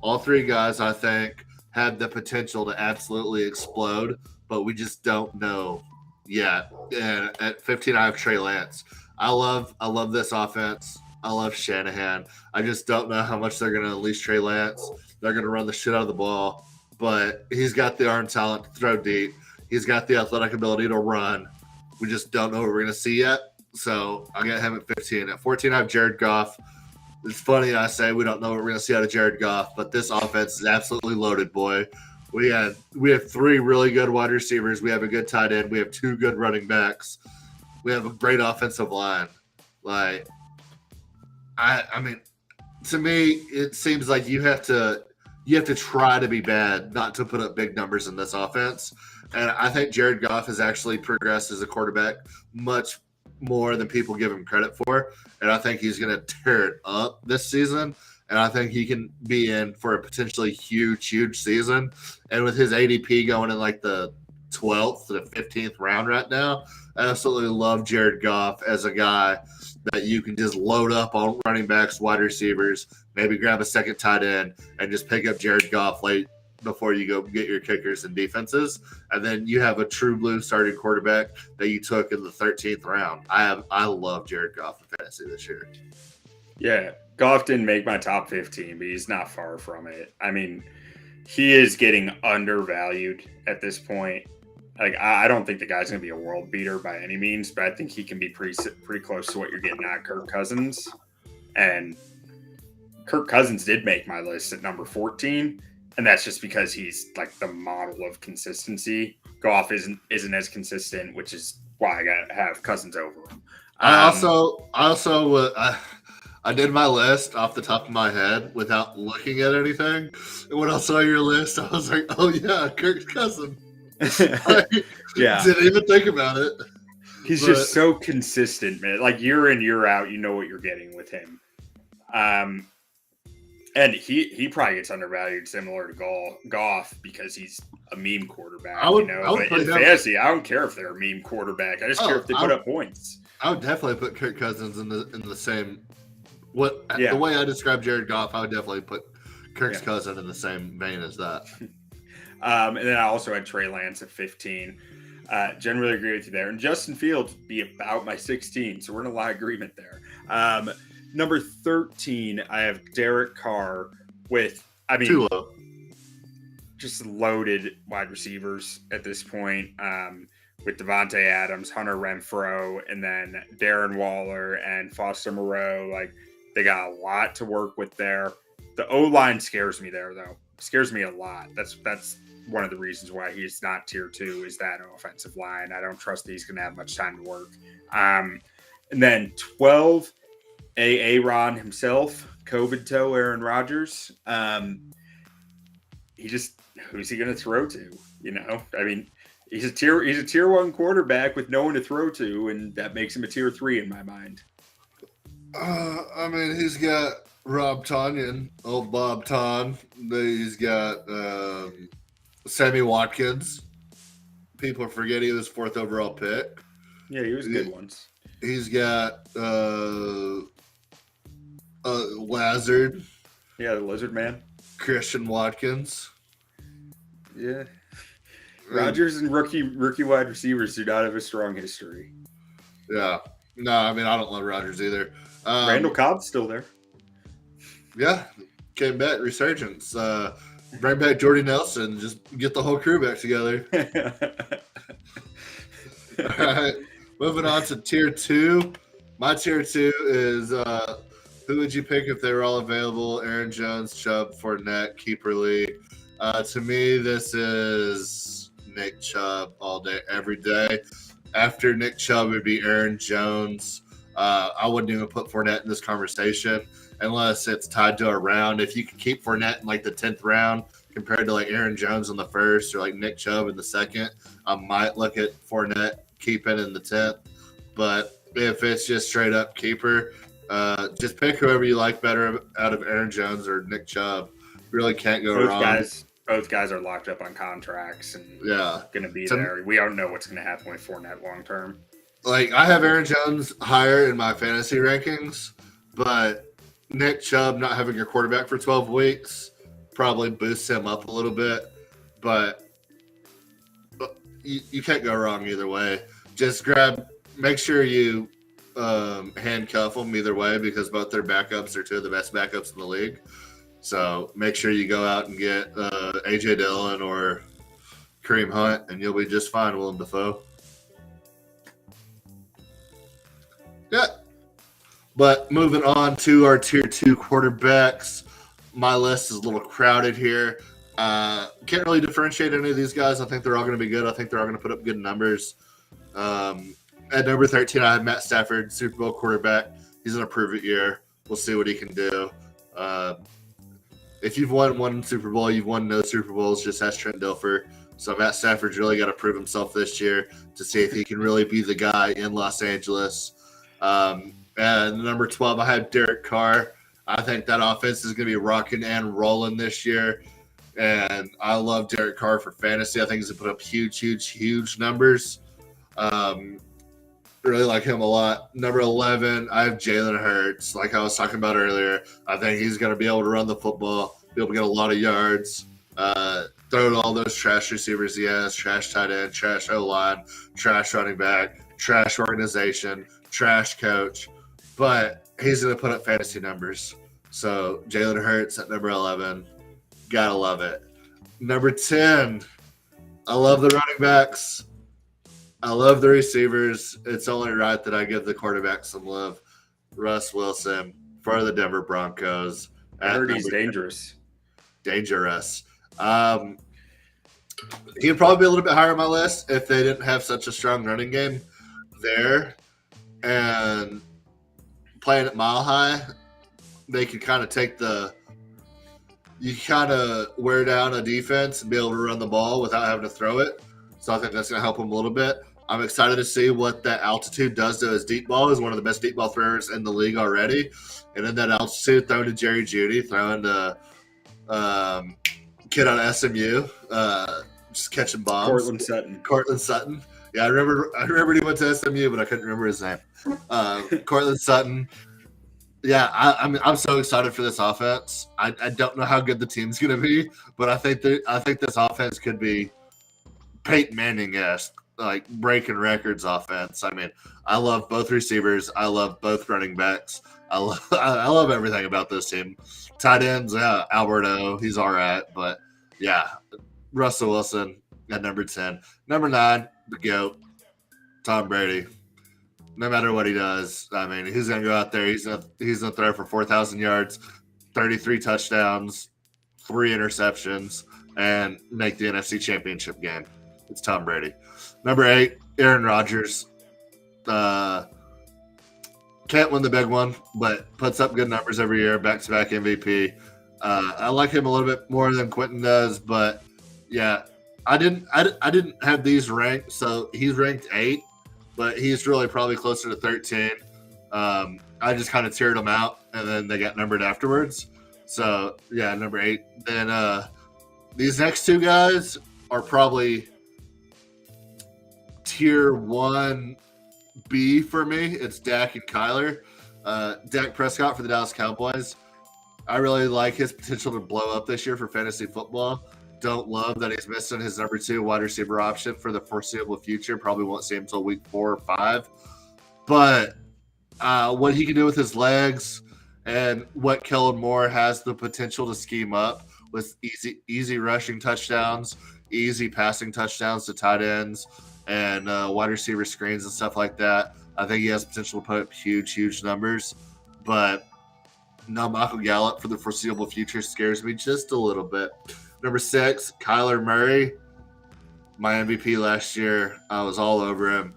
Speaker 2: all 3 guys, I think, have the potential to absolutely explode, but we just don't know yet. And at 15, I have Trey Lance. I love this offense. I love Shanahan. I just don't know how much they're going to unleash Trey Lance. They're going to run the shit out of the ball, but he's got the arm talent to throw deep. He's got the athletic ability to run. We just don't know what we're going to see yet. So I got him at 15. At 14, I have Jared Goff. It's funny I say we don't know what we're going to see out of Jared Goff, but this offense is absolutely loaded, boy. We have 3 really good wide receivers. We have a good tight end. We have 2 good running backs. We have a great offensive line. Like, I mean, to me, it seems like you have to try to be bad not to put up big numbers in this offense. And I think Jared Goff has actually progressed as a quarterback much more than people give him credit for. And I think he's going to tear it up this season. And I think he can be in for a potentially huge season. And with his ADP going in like the 12th to the 15th round right now, I absolutely love Jared Goff as a guy that you can just load up on running backs, wide receivers, maybe grab a second tight end, and just pick up Jared Goff late before you go get your kickers and defenses. And then you have a true blue starting quarterback that you took in the 13th round. I love Jared Goff in fantasy this year.
Speaker 1: Yeah, Goff didn't make my top 15, but he's not far from it. I mean, he is getting undervalued at this point. Like, I don't think the guy's going to be a world beater by any means, but I think he can be pretty close to what you're getting at Kirk Cousins. And Kirk Cousins did make my list at number 14, and that's just because he's like the model of consistency. Goff isn't as consistent, which is why I got to have Cousins over him.
Speaker 2: I did my list off the top of my head without looking at anything. And when I saw your list, I was like, oh yeah, Kirk's cousin.
Speaker 1: Yeah.
Speaker 2: Didn't even think about it.
Speaker 1: He's just so consistent, man. Like year in, year out, you know what you're getting with him. And he probably gets undervalued similar to Goff because he's a meme quarterback. But in fantasy, I don't care if they're a meme quarterback. I just care if they put up points.
Speaker 2: I would definitely put Kirk Cousins in the same the way I described Jared Goff. I would definitely put Kirk's cousin in the same vein as that.
Speaker 1: And then I also had Trey Lance at 15. Generally agree with you there. And Justin Fields be about my 16, so we're in a lot of agreement there. Number 13, I have Derek Carr with,
Speaker 2: Too low.
Speaker 1: Just loaded wide receivers at this point, with Devontae Adams, Hunter Renfrow, and then Darren Waller and Foster Moreau. Like, they got a lot to work with there. The O-line scares me there, though. Scares me a lot. That's one of the reasons why he's not tier 2 is that offensive line. I don't trust that he's going to have much time to work. And then 12, Aaron himself, COVID toe, Aaron Rodgers. Who's he going to throw to? He's a tier 1 quarterback with no one to throw to, and that makes him a tier 3 in my mind.
Speaker 2: He's got Rob Tonyan, old Bob Ton. He's got Sammy Watkins. People forget he was 4th overall pick.
Speaker 1: Yeah, he was good once.
Speaker 2: He's got Lazard.
Speaker 1: Yeah, the Lizard Man.
Speaker 2: Christian Watkins.
Speaker 1: Yeah. Rodgers and rookie wide receivers do not have a strong history.
Speaker 2: Yeah. No, I don't love Rodgers either.
Speaker 1: Randall Cobb's still there.
Speaker 2: Yeah. Came back, resurgence. Bring back Jordy Nelson. Just get the whole crew back together. All right. Moving on to tier 2. My tier 2 is Who would you pick if they were all available? Aaron Jones, Chubb, Fournette, Keeper Lee. To me, this is Nick Chubb all day, every day. After Nick Chubb would be Aaron Jones. I wouldn't even put Fournette in this conversation unless it's tied to a round. If you can keep Fournette in like the 10th round compared to like Aaron Jones in the first or like Nick Chubb in the second, I might look at Fournette keeping in the 10th. But if it's just straight up keeper, just pick whoever you like better out of Aaron Jones or Nick Chubb. Really can't go wrong.
Speaker 1: Both guys are locked up on contracts and going to be there. We don't know what's going to happen with Fournette long term.
Speaker 2: Like, I have Aaron Jones higher in my fantasy rankings, but Nick Chubb not having your quarterback for 12 weeks probably boosts him up a little bit. But you can't go wrong either way. Just make sure you handcuff them either way because both their backups are two of the best backups in the league. So make sure you go out and get A.J. Dillon or Kareem Hunt, and you'll be just fine, Willem Dafoe. Yeah. But moving on to our tier 2 quarterbacks, my list is a little crowded here. Can't really differentiate any of these guys. I think they're all going to be good. I think they're all going to put up good numbers. At number 13, I have Matt Stafford, Super Bowl quarterback. He's in a prove-it year. We'll see what he can do. If you've won one Super Bowl, you've won no Super Bowls, just ask Trent Dilfer. So Matt Stafford's really got to prove himself this year to see if he can really be the guy in Los Angeles. And number 12, I have Derek Carr. I think that offense is going to be rocking and rolling this year. And I love Derek Carr for fantasy. I think he's going to put up huge numbers. Really like him a lot. Number 11, I have Jalen Hurts. Like I was talking about earlier, I think he's going to be able to run the football, be able to get a lot of yards, throw to all those trash receivers he has, trash tight end, trash O-line, trash running back, trash organization, trash coach. But he's going to put up fantasy numbers. So Jalen Hurts at number 11. Gotta love it. Number 10, I love the running backs. I love the receivers. It's only right that I give the quarterback some love. Russ Wilson for the Denver Broncos.
Speaker 1: I heard he's dangerous.
Speaker 2: Dangerous. He'd probably be a little bit higher on my list if they didn't have such a strong running game there. And playing at Mile High, they could kind of you kind of wear down a defense and be able to run the ball without having to throw it. So I think that's going to help him a little bit. I'm excited to see what that altitude does to his deep ball. He's one of the best deep ball throwers in the league already. And then that altitude thrown to Jerry Jeudy, throwing to kid out of SMU, just catching bombs. Cortland Sutton. Yeah, I remember he went to SMU, but I couldn't remember his name. Cortland Sutton. Yeah, I'm so excited for this offense. I don't know how good the team's going to be, but I think this offense could be Peyton Manning-esque, like breaking records offense. I mean, I love both receivers. I love both running backs. I love everything about this team. Tight ends, yeah, Alberto, he's all right. But, yeah, Russell Wilson at number 10. Number 9, the GOAT, Tom Brady. No matter what he does, I mean, he's going to go out there. He's going to throw for 4,000 yards, 33 touchdowns, 3 interceptions, and make the NFC Championship game. It's Tom Brady. Number 8, Aaron Rodgers. Can't win the big one, but puts up good numbers every year, back-to-back MVP. I like him a little bit more than Quentin does, but yeah, I didn't have these ranked, so he's ranked 8, but he's really probably closer to 13. I just kind of tiered them out, and then they got numbered afterwards. So yeah, number 8. Then these next 2 guys are probably tier 1B for me. It's Dak and Kyler. Dak Prescott for the Dallas Cowboys. I really like his potential to blow up this year for fantasy football. Don't love that he's missing his number 2 wide receiver option for the foreseeable future. Probably won't see him until week 4 or 5. But what he can do with his legs and what Kellen Moore has the potential to scheme up with easy rushing touchdowns, easy passing touchdowns to tight ends, and wide receiver screens and stuff like that. I think he has potential to put up huge numbers. But Now, Michael Gallup for the foreseeable future scares me just a little bit. Number 6, Kyler Murray. My MVP last year, I was all over him.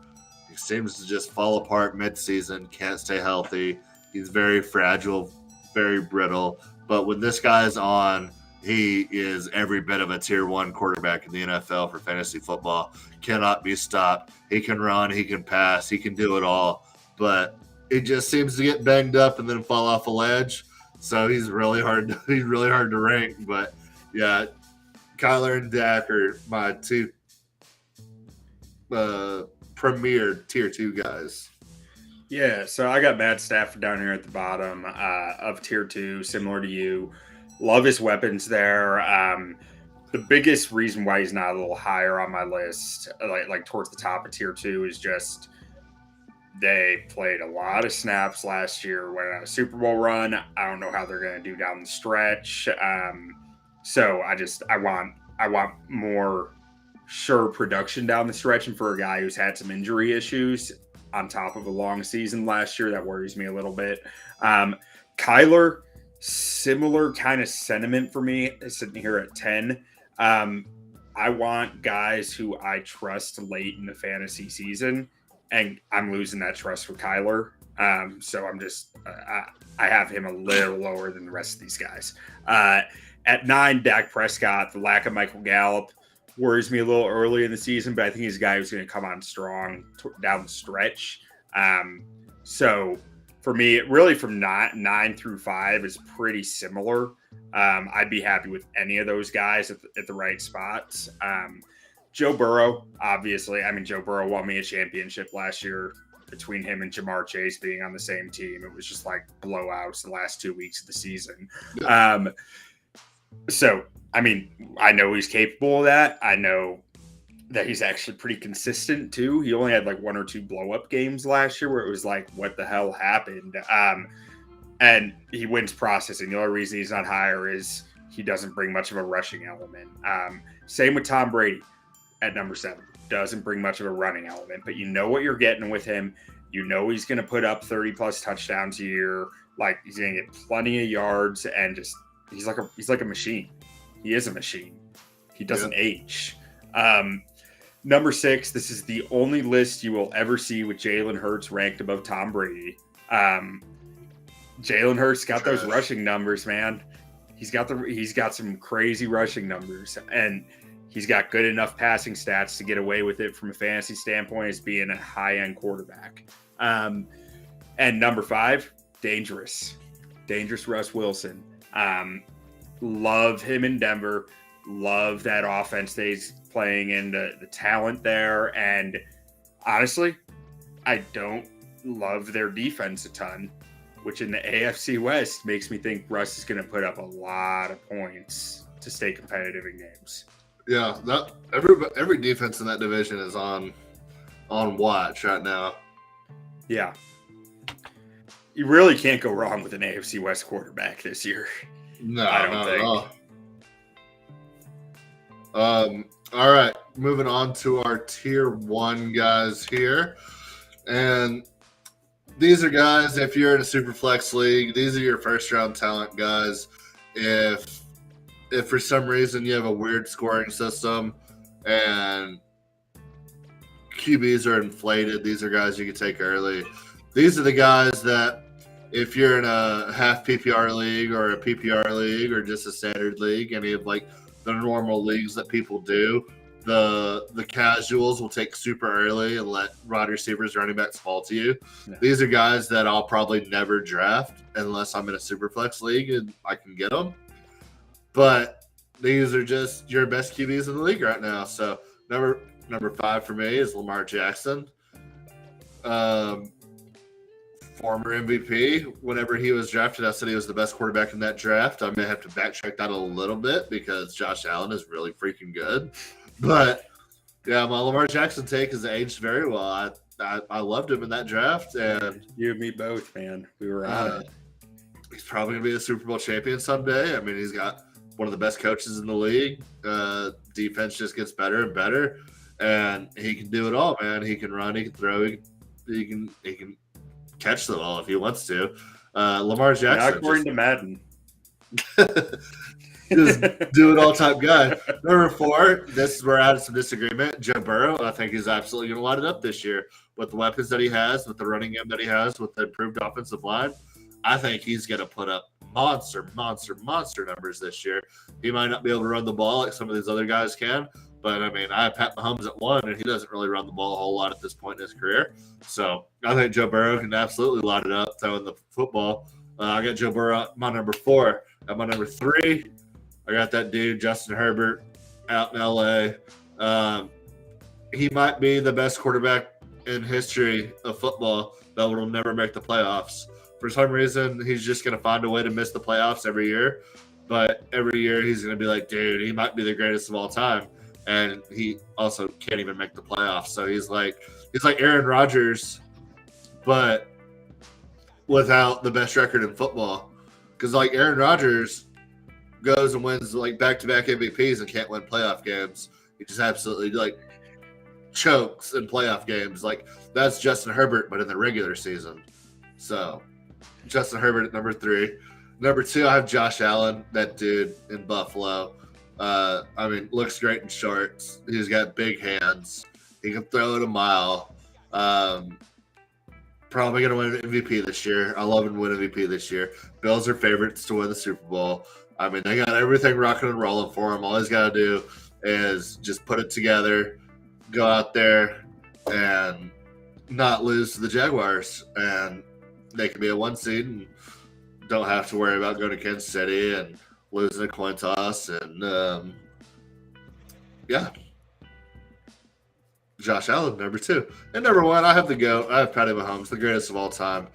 Speaker 2: He seems to just fall apart midseason, can't stay healthy. He's very fragile, very brittle. But when this guy's on, he is every bit of a tier 1 quarterback in the NFL for fantasy football. Cannot be stopped. He can run, he can pass, he can do it all. But he just seems to get banged up and then fall off a ledge. So he's really hard to rank. But yeah, Kyler and Dak are my two premier tier 2 guys.
Speaker 1: Yeah, so I got Matt Stafford down here at the bottom of tier 2, similar to you. Love his weapons there. The biggest reason why he's not a little higher on my list, like towards the top of tier 2, is just they played a lot of snaps last year, went on a Super Bowl run. I don't know how they're going to do down the stretch. So I want more sure production down the stretch, and for a guy who's had some injury issues on top of a long season last year, that worries me a little bit. Kyler, similar kind of sentiment for me, sitting here at 10. I want guys who I trust late in the fantasy season, and I'm losing that trust with Kyler. So I'm just I have him a little lower than the rest of these guys. At 9, Dak Prescott. The lack of Michael Gallup worries me a little early in the season, but I think he's a guy who's going to come on strong down the stretch. So for me, really from 9 through 5 is pretty similar. I'd be happy with any of those guys at the right spots. Joe Burrow, obviously. I mean, Joe Burrow won me a championship last year between him and Jamar Chase being on the same team. It was just like blowouts the last 2 weeks of the season. So, I mean, I know he's capable of that. I know that he's actually pretty consistent too. He only had like 1 or 2 blow-up games last year where it was like, what the hell happened? And he wins processing. The only reason he's not higher is he doesn't bring much of a rushing element. Same with Tom Brady at number 7. Doesn't bring much of a running element, but you know what you're getting with him. You know he's going to put up 30-plus touchdowns a year. Like, he's going to get plenty of yards, and just he's like a machine. He is a machine. He doesn't age. Number 6, this is the only list you will ever see with Jalen Hurts ranked above Tom Brady. Jalen Hurts got those rushing numbers, man. He's got some crazy rushing numbers, and he's got good enough passing stats to get away with it from a fantasy standpoint as being a high-end quarterback. And number 5, dangerous Russ Wilson. Love him in Denver. Love that offense that he's playing in, the talent there. And honestly, I don't love their defense a ton, which in the AFC West makes me think Russ is going to put up a lot of points to stay competitive in games.
Speaker 2: Yeah, that every defense in that division is on watch right now.
Speaker 1: Yeah. You really can't go wrong with an AFC West quarterback this year.
Speaker 2: No,
Speaker 1: I don't
Speaker 2: not
Speaker 1: think.
Speaker 2: at all. All right, moving on to our tier 1 guys here. And these are guys, if you're in a super flex league, these are your first round talent guys. If for some reason you have a weird scoring system and QBs are inflated, these are guys you can take early. These are the guys that if you're in a half PPR league or a PPR league or just a standard league, any of like the normal leagues that people do, the casuals will take super early and let wide receivers, running backs fall to you. Yeah. These are guys that I'll probably never draft unless I'm in a super flex league and I can get them. But these are just your best QBs in the league right now. So number 5 for me is Lamar Jackson. Former MVP. Whenever he was drafted, I said he was the best quarterback in that draft. I may have to backtrack that a little bit because Josh Allen is really freaking good. But yeah, my Lamar Jackson take has aged very well. I loved him in that draft, and
Speaker 1: you and me both, man. We were on it.
Speaker 2: He's probably gonna be a Super Bowl champion someday. I mean, he's got one of the best coaches in the league. Defense just gets better and better, and he can do it all, man. He can run, he can throw, he can catch the ball if he wants to. Lamar
Speaker 1: Not
Speaker 2: Jackson.
Speaker 1: according to Madden.
Speaker 2: Just do it all type guy. Number 4, this is where I had some disagreement. Joe Burrow, I think he's absolutely going to light it up this year with the weapons that he has, with the running game that he has, with the improved offensive line. I think he's going to put up monster numbers this year. He might not be able to run the ball like some of these other guys can, but I mean, I have Pat Mahomes at 1, and he doesn't really run the ball a whole lot at this point in his career. So I think Joe Burrow can absolutely light it up throwing the football. I got Joe Burrow at my number 4. At my number 3, I got that dude, Justin Herbert, out in L.A. He might be the best quarterback in history of football that will never make the playoffs. For some reason, he's just going to find a way to miss the playoffs every year. But every year, he's going to be like, dude, he might be the greatest of all time. And he also can't even make the playoffs. So he's like Aaron Rodgers, but without the best record in football. Because like Aaron Rodgers goes and wins like back-to-back MVPs and can't win playoff games. He just absolutely like chokes in playoff games. Like that's Justin Herbert, but in the regular season. So Justin Herbert at number 3. Number 2, I have Josh Allen, that dude in Buffalo. I mean, looks great in shorts. He's got big hands. He can throw it a mile. Probably going to win an MVP this year. I love him to win MVP this year. Bills are favorites to win the Super Bowl. I mean, they got everything rocking and rolling for him. All he's got to do is just put it together, go out there, and not lose to the Jaguars. And they can be a 1 seed and don't have to worry about going to Kansas City and losing a coin toss. And, yeah. Josh Allen, number 2. And number 1, I have the GOAT. I have Patty Mahomes, the greatest of all time.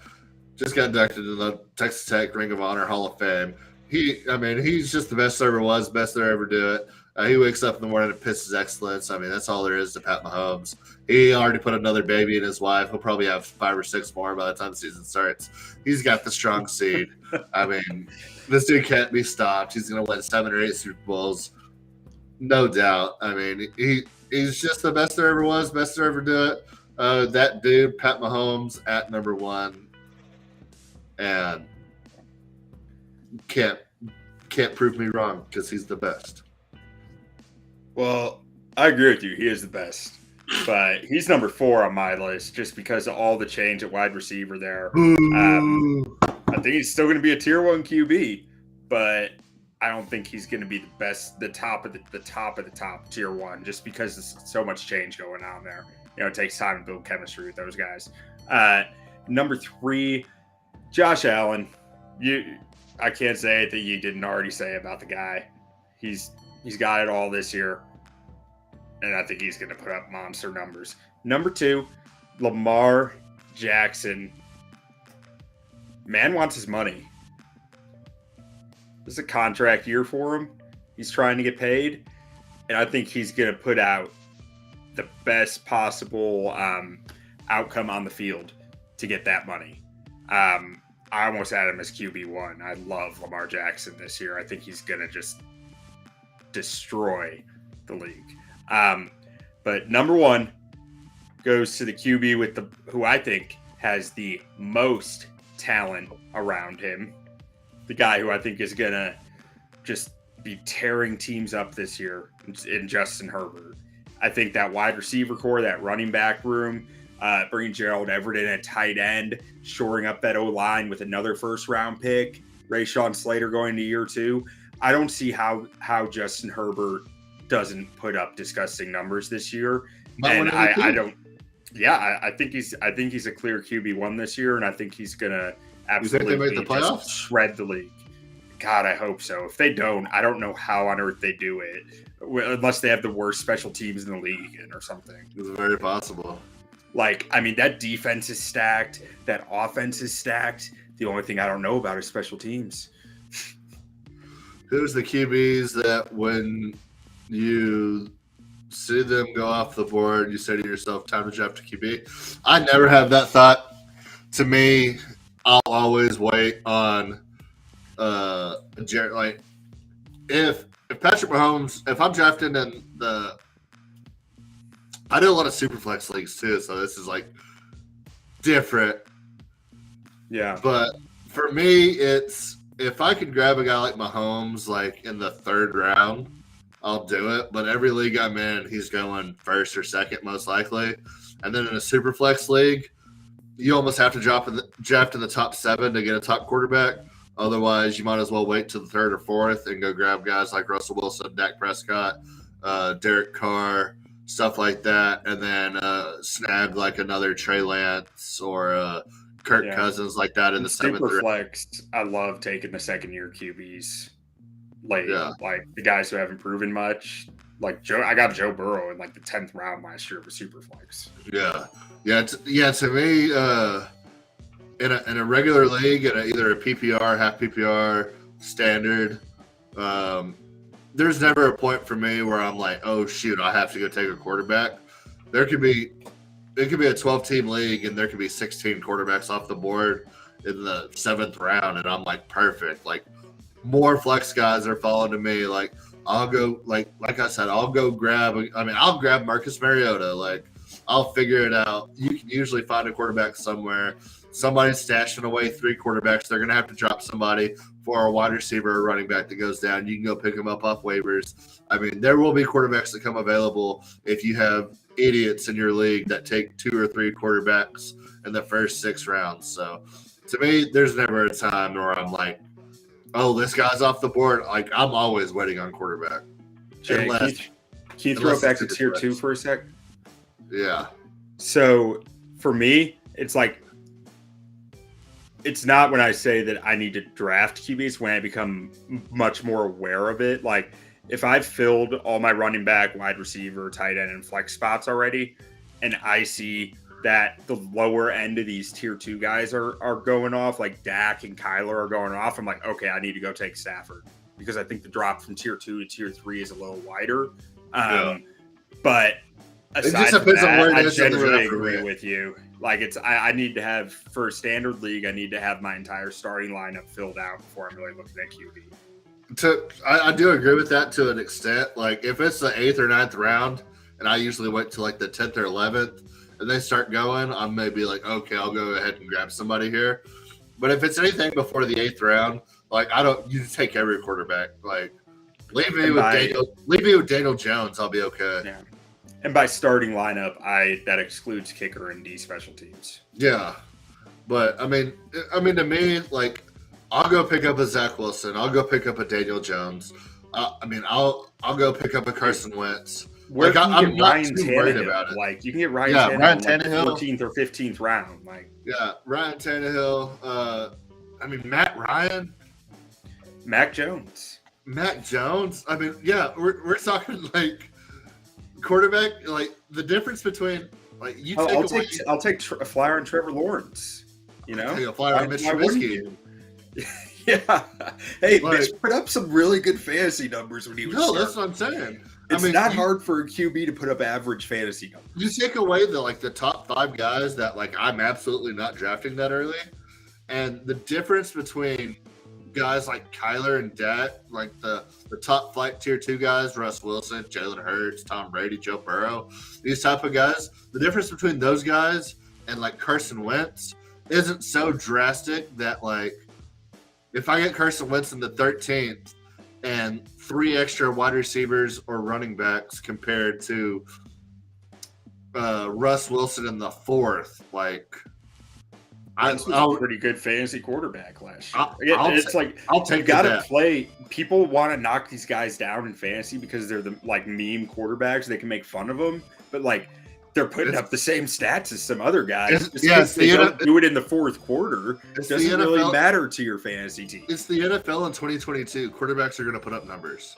Speaker 2: Just got inducted into the Texas Tech Ring of Honor Hall of Fame. He's just the best there ever was, best there ever do it. He wakes up in the morning and pisses excellence. I mean, that's all there is to Pat Mahomes. He already put another baby in his wife. He'll probably have 5 or 6 more by the time the season starts. He's got the strong seed. I mean, this dude can't be stopped. He's going to win 7 or 8 Super Bowls. No doubt. I mean, he's just the best there ever was, best there ever do it. That dude, Pat Mahomes, at number 1. And can't prove me wrong because he's the best.
Speaker 1: Well, I agree with you. He is the best. But he's number 4 on my list just because of all the change at wide receiver there. I think he's still going to be a tier 1 QB, but I don't think he's going to be the best, the top of the top tier 1, just because there's so much change going on there. You know, it takes time to build chemistry with those guys. Number 3, Josh Allen. I can't say anything you didn't already say about the guy. He's got it all this year, and I think he's going to put up monster numbers. Number 2, Lamar Jackson. Man wants his money. This is a contract year for him. He's trying to get paid, and I think he's going to put out the best possible outcome on the field to get that money. I almost had him as QB1. I love Lamar Jackson this year. I think he's going to just destroy the league. But number 1 goes to the QB with who I think has the most talent around him. The guy who I think is going to just be tearing teams up this year in Justin Herbert. I think that wide receiver core, that running back room, bringing Gerald Everett in at tight end, shoring up that O-line with another first-round pick, Rashawn Slater going to year 2. I don't see how Justin Herbert doesn't put up disgusting numbers this year. And I don't. Yeah, I think he's a clear QB1 this year, and I think he's gonna absolutely
Speaker 2: make the playoffs?
Speaker 1: shred the league. God, I hope so. If they don't, I don't know how on earth they do it, unless they have the worst special teams in the league again or something.
Speaker 2: It's very possible.
Speaker 1: Like, I mean, that defense is stacked. That offense is stacked. The only thing I don't know about is special teams.
Speaker 2: Who's the QBs that when you see them go off the board, you say to yourself, time to draft a QB? I never have that thought. To me, I'll always wait on Jared. Like, if Patrick Mahomes, if I'm drafting in I do a lot of superflex leagues too, so this is like different.
Speaker 1: Yeah.
Speaker 2: But For me, it's if I could grab a guy like Mahomes, like in the third round, I'll do it. But every league I'm in, he's going first or second, most likely. And then in a super flex league, you almost have to draft in the top 7 to get a top quarterback. Otherwise, you might as well wait to the third or fourth and go grab guys like Russell Wilson, Dak Prescott, Derek Carr, stuff like that, and then snag like another Trey Lance or Kirk Cousins like that in the 7th
Speaker 1: super
Speaker 2: round.
Speaker 1: flex. I love taking the second-year QBs late,
Speaker 2: Yeah.
Speaker 1: like the guys who haven't proven much. Like I got Joe Burrow in like the 10th round last year for super flex.
Speaker 2: Yeah. To me, in a regular league, in either a PPR, half PPR, standard, there's never a point for me where I'm like, oh shoot, I have to go take a quarterback. It could be a 12-team league, and there could be 16 quarterbacks off the board in the 7th round, and I'm like, perfect. Like, more flex guys are falling to me. Like, I'll go, like I said, I'll grab Marcus Mariota. Like, I'll figure it out. You can usually find a quarterback somewhere. Somebody's stashing away 3 quarterbacks. They're going to have to drop somebody for a wide receiver or running back that goes down. You can go pick them up off waivers. I mean, there will be quarterbacks that come available if you have idiots in your league that take 2 or 3 quarterbacks in the first 6 rounds. So, to me, there's never a time where I'm like, oh, this guy's off the board. Like, I'm always waiting on quarterback.
Speaker 1: Jay, can you throw it back to tier 2 for a sec?
Speaker 2: Yeah.
Speaker 1: So for me, it's like, it's not when I say that I need to draft QBs, when I become much more aware of it. Like, if I've filled all my running back, wide receiver, tight end, and flex spots already, and I see that the lower end of these tier 2 guys are going off, like Dak and Kyler are going off, I'm like, okay, I need to go take Stafford, because I think the drop from tier 2 to tier 3 is a little wider. But aside from that, I generally agree with you. Like, I need to have, for a standard league, I need to have my entire starting lineup filled out before I'm really looking at QB.
Speaker 2: I do agree with that to an extent. Like, if it's the 8th or 9th round, and I usually wait till like the 10th or 11th, and they start going, I may be like, okay, I'll go ahead and grab somebody here. But if it's anything before the 8th round, like, you take every quarterback. Like, leave me with Daniel Jones, I'll be okay.
Speaker 1: Yeah. And by starting lineup, that excludes kicker and D special teams.
Speaker 2: Yeah. But I mean to me, like, I'll go pick up a Zach Wilson, I'll go pick up a Daniel Jones. I'll go pick up a Carson Wentz.
Speaker 1: Where
Speaker 2: like,
Speaker 1: I'm not
Speaker 2: Ryan
Speaker 1: too worried about it. Like, you can get Ryan Tannehill, like 14th or 15th round. Like,
Speaker 2: yeah, Ryan Tannehill. Matt Ryan,
Speaker 1: Mac Jones.
Speaker 2: I mean, yeah, we're talking like quarterback. Like, the difference between, like,
Speaker 1: I'll take a flyer on Trevor Lawrence. You know,
Speaker 2: take a flyer on Mitch Trubisky.
Speaker 1: Yeah. Hey, Mitch put up some really good fantasy numbers when he was.
Speaker 2: No, that's what I'm saying.
Speaker 1: It's not hard for a QB to put up average fantasy numbers.
Speaker 2: You take away the top 5 guys that, like, I'm absolutely not drafting that early, and the difference between guys like Kyler and Dak, like the top flight tier 2 guys, Russ Wilson, Jalen Hurts, Tom Brady, Joe Burrow, these type of guys, the difference between those guys and like Carson Wentz isn't so drastic that, like, if I get Carson Wentz in the 13th and 3 extra wide receivers or running backs compared to Russ Wilson in the 4th, like,
Speaker 1: was a pretty good fantasy quarterback last year.
Speaker 2: I'll take
Speaker 1: gotta play. People want to knock these guys down in fantasy because they're the, like, meme quarterbacks. They can make fun of them, but, like, they're putting up the same stats as some other guys. Just they don't do it in the 4th quarter. It doesn't really matter to your fantasy team.
Speaker 2: It's the NFL in 2022. Quarterbacks are going to put up numbers.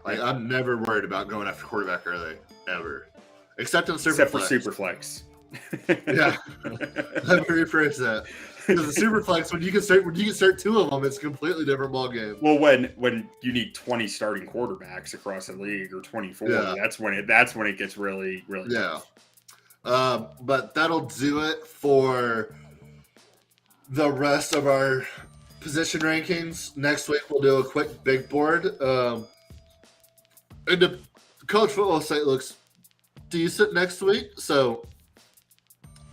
Speaker 2: Like, I'm never worried about going after quarterback early, ever, except in
Speaker 1: Superflex.
Speaker 2: Yeah, let me rephrase that. Because the Superflex, when you can start 2 of them, it's a completely different ball game.
Speaker 1: Well, when you need 20 starting quarterbacks across the league, or 24, that's when it gets really tough.
Speaker 2: But that'll do it for the rest of our position rankings. Next week we'll do a quick big board. And the college football site looks decent next week, so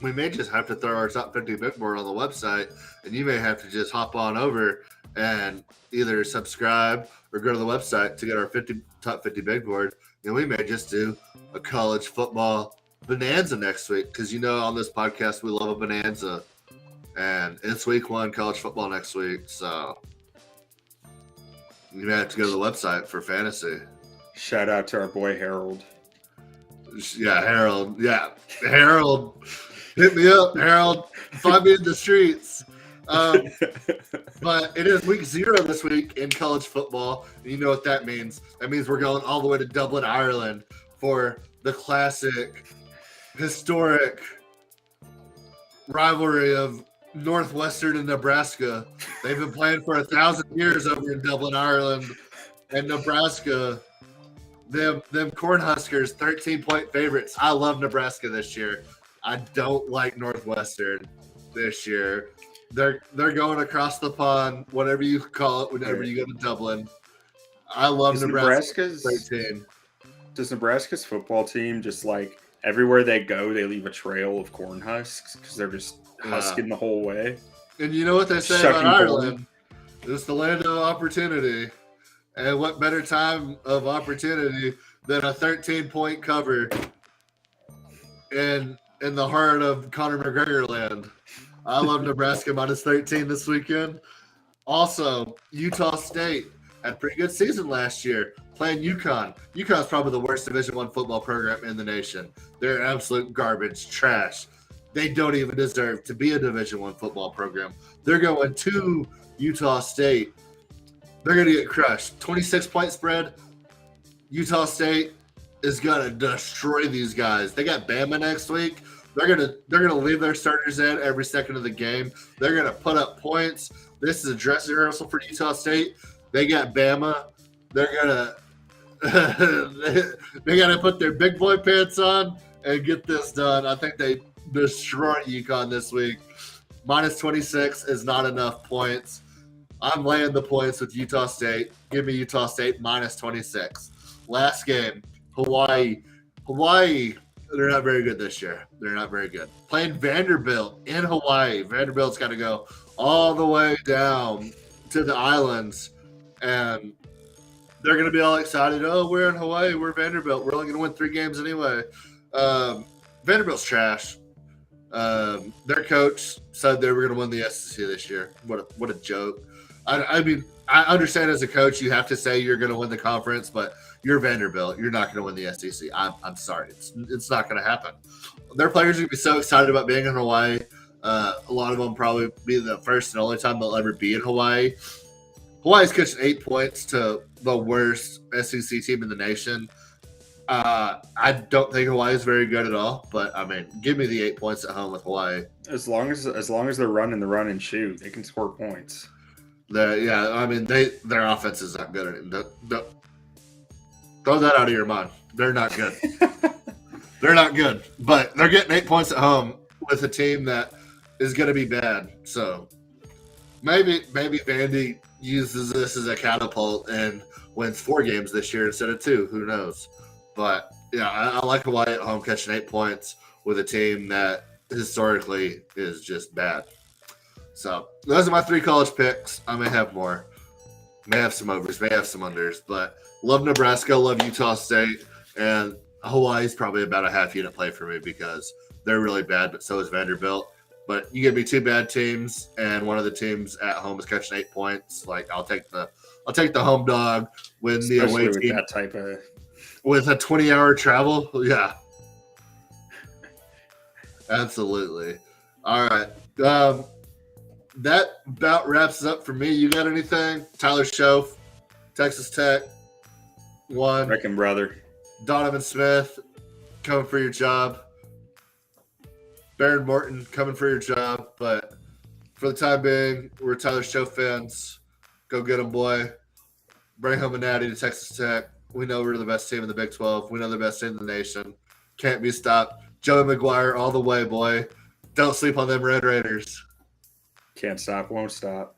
Speaker 2: we may just have to throw our top 50 big board on the website, and you may have to just hop on over and either subscribe or go to the website to get our top 50 big board. And we may just do a college football bonanza next week because on this podcast we love a bonanza, and it's week 1 college football next week, so you may have to go to the website for fantasy.
Speaker 1: Shout out to our boy Harold.
Speaker 2: Yeah, Harold. Yeah, Harold. Hit me up, Harold. Find me in the streets. But it is week 0 this week in college football. And you know what that means. That means we're going all the way to Dublin, Ireland for the classic, historic rivalry of Northwestern and Nebraska. They've been playing for 1,000 years over in Dublin, Ireland. And Nebraska, them Cornhuskers, 13-point favorites. I love Nebraska this year. I don't like Northwestern this year. They're going across the pond, whatever you call it, whenever you go to Dublin. I love Nebraska's 13.
Speaker 1: Does Nebraska's football team just like everywhere they go, they leave a trail of corn husks because they're just husking the whole way?
Speaker 2: And you know what they say about Ireland? It's the land of opportunity. And what better time of opportunity than a 13-point cover in the heart of Conor McGregor land? I love Nebraska minus 13 this weekend. Also, Utah State had a pretty good season last year playing UConn. UConn's probably the worst Division I football program in the nation. They're absolute garbage, trash. They don't even deserve to be a Division I football program. They're going to Utah State. They're going to get crushed. 26-point spread. Utah State is going to destroy these guys. They got Bama next week. They're gonna leave their starters in every second of the game. They're gonna put up points. This is a dress rehearsal for Utah State. They got Bama. They're gonna they gotta put their big boy pants on and get this done. I think they destroy UConn this week. Minus 26 is not enough points. I'm laying the points with Utah State. Give me Utah State minus 26. Last game, Hawaii. They're not very good this year. They're not very good. Playing Vanderbilt in Hawaii. Vanderbilt's got to go all the way down to the islands. And they're going to be all excited. Oh, we're in Hawaii. We're Vanderbilt. We're only going to win 3 games anyway. Vanderbilt's trash. Their coach said they were going to win the SEC this year. What a joke. I mean, I understand as a coach you have to say you're going to win the conference, but you're Vanderbilt. You're not going to win the SEC. I'm sorry. It's not going to happen. Their players are going to be so excited about being in Hawaii. A lot of them probably be the first and only time they'll ever be in Hawaii. Hawaii's catching 8 points to the worst SEC team in the nation. I don't think Hawaii is very good at all, but I mean, give me the 8 points at home with Hawaii.
Speaker 1: As long as they're running the run and shoot, they can score points.
Speaker 2: Yeah, I mean, their offense is not good. Throw that out of your mind. They're not good. They're not good, but they're getting 8 points at home with a team that is going to be bad. So maybe Vandy uses this as a catapult and wins 4 games this year instead of 2. Who knows? But yeah, I like Hawaii at home catching 8 points with a team that historically is just bad. So those are my 3 college picks. I may have more. May have some overs, may have some unders, but love Nebraska, love Utah State, and Hawaii's probably about a half unit play for me because they're really bad, but so is Vanderbilt. But you give me 2 bad teams, and one of the teams at home is catching 8 points. Like I'll take the home dog when
Speaker 1: Especially
Speaker 2: the away
Speaker 1: with
Speaker 2: team
Speaker 1: that type of
Speaker 2: with a 20-hour travel. Yeah, absolutely. All right. That about wraps it up for me. You got anything? Tyler Schoaf, Texas Tech, won.
Speaker 1: Reckon brother.
Speaker 2: Donovan Smith, coming for your job. Baron Morton, coming for your job. But for the time being, we're Tyler Schoaf fans. Go get him, boy. Bring home a natty to Texas Tech. We know we're the best team in the Big 12. We know the best team in the nation. Can't be stopped. Joey McGuire all the way, boy. Don't sleep on them Red Raiders.
Speaker 1: Can't stop, won't stop.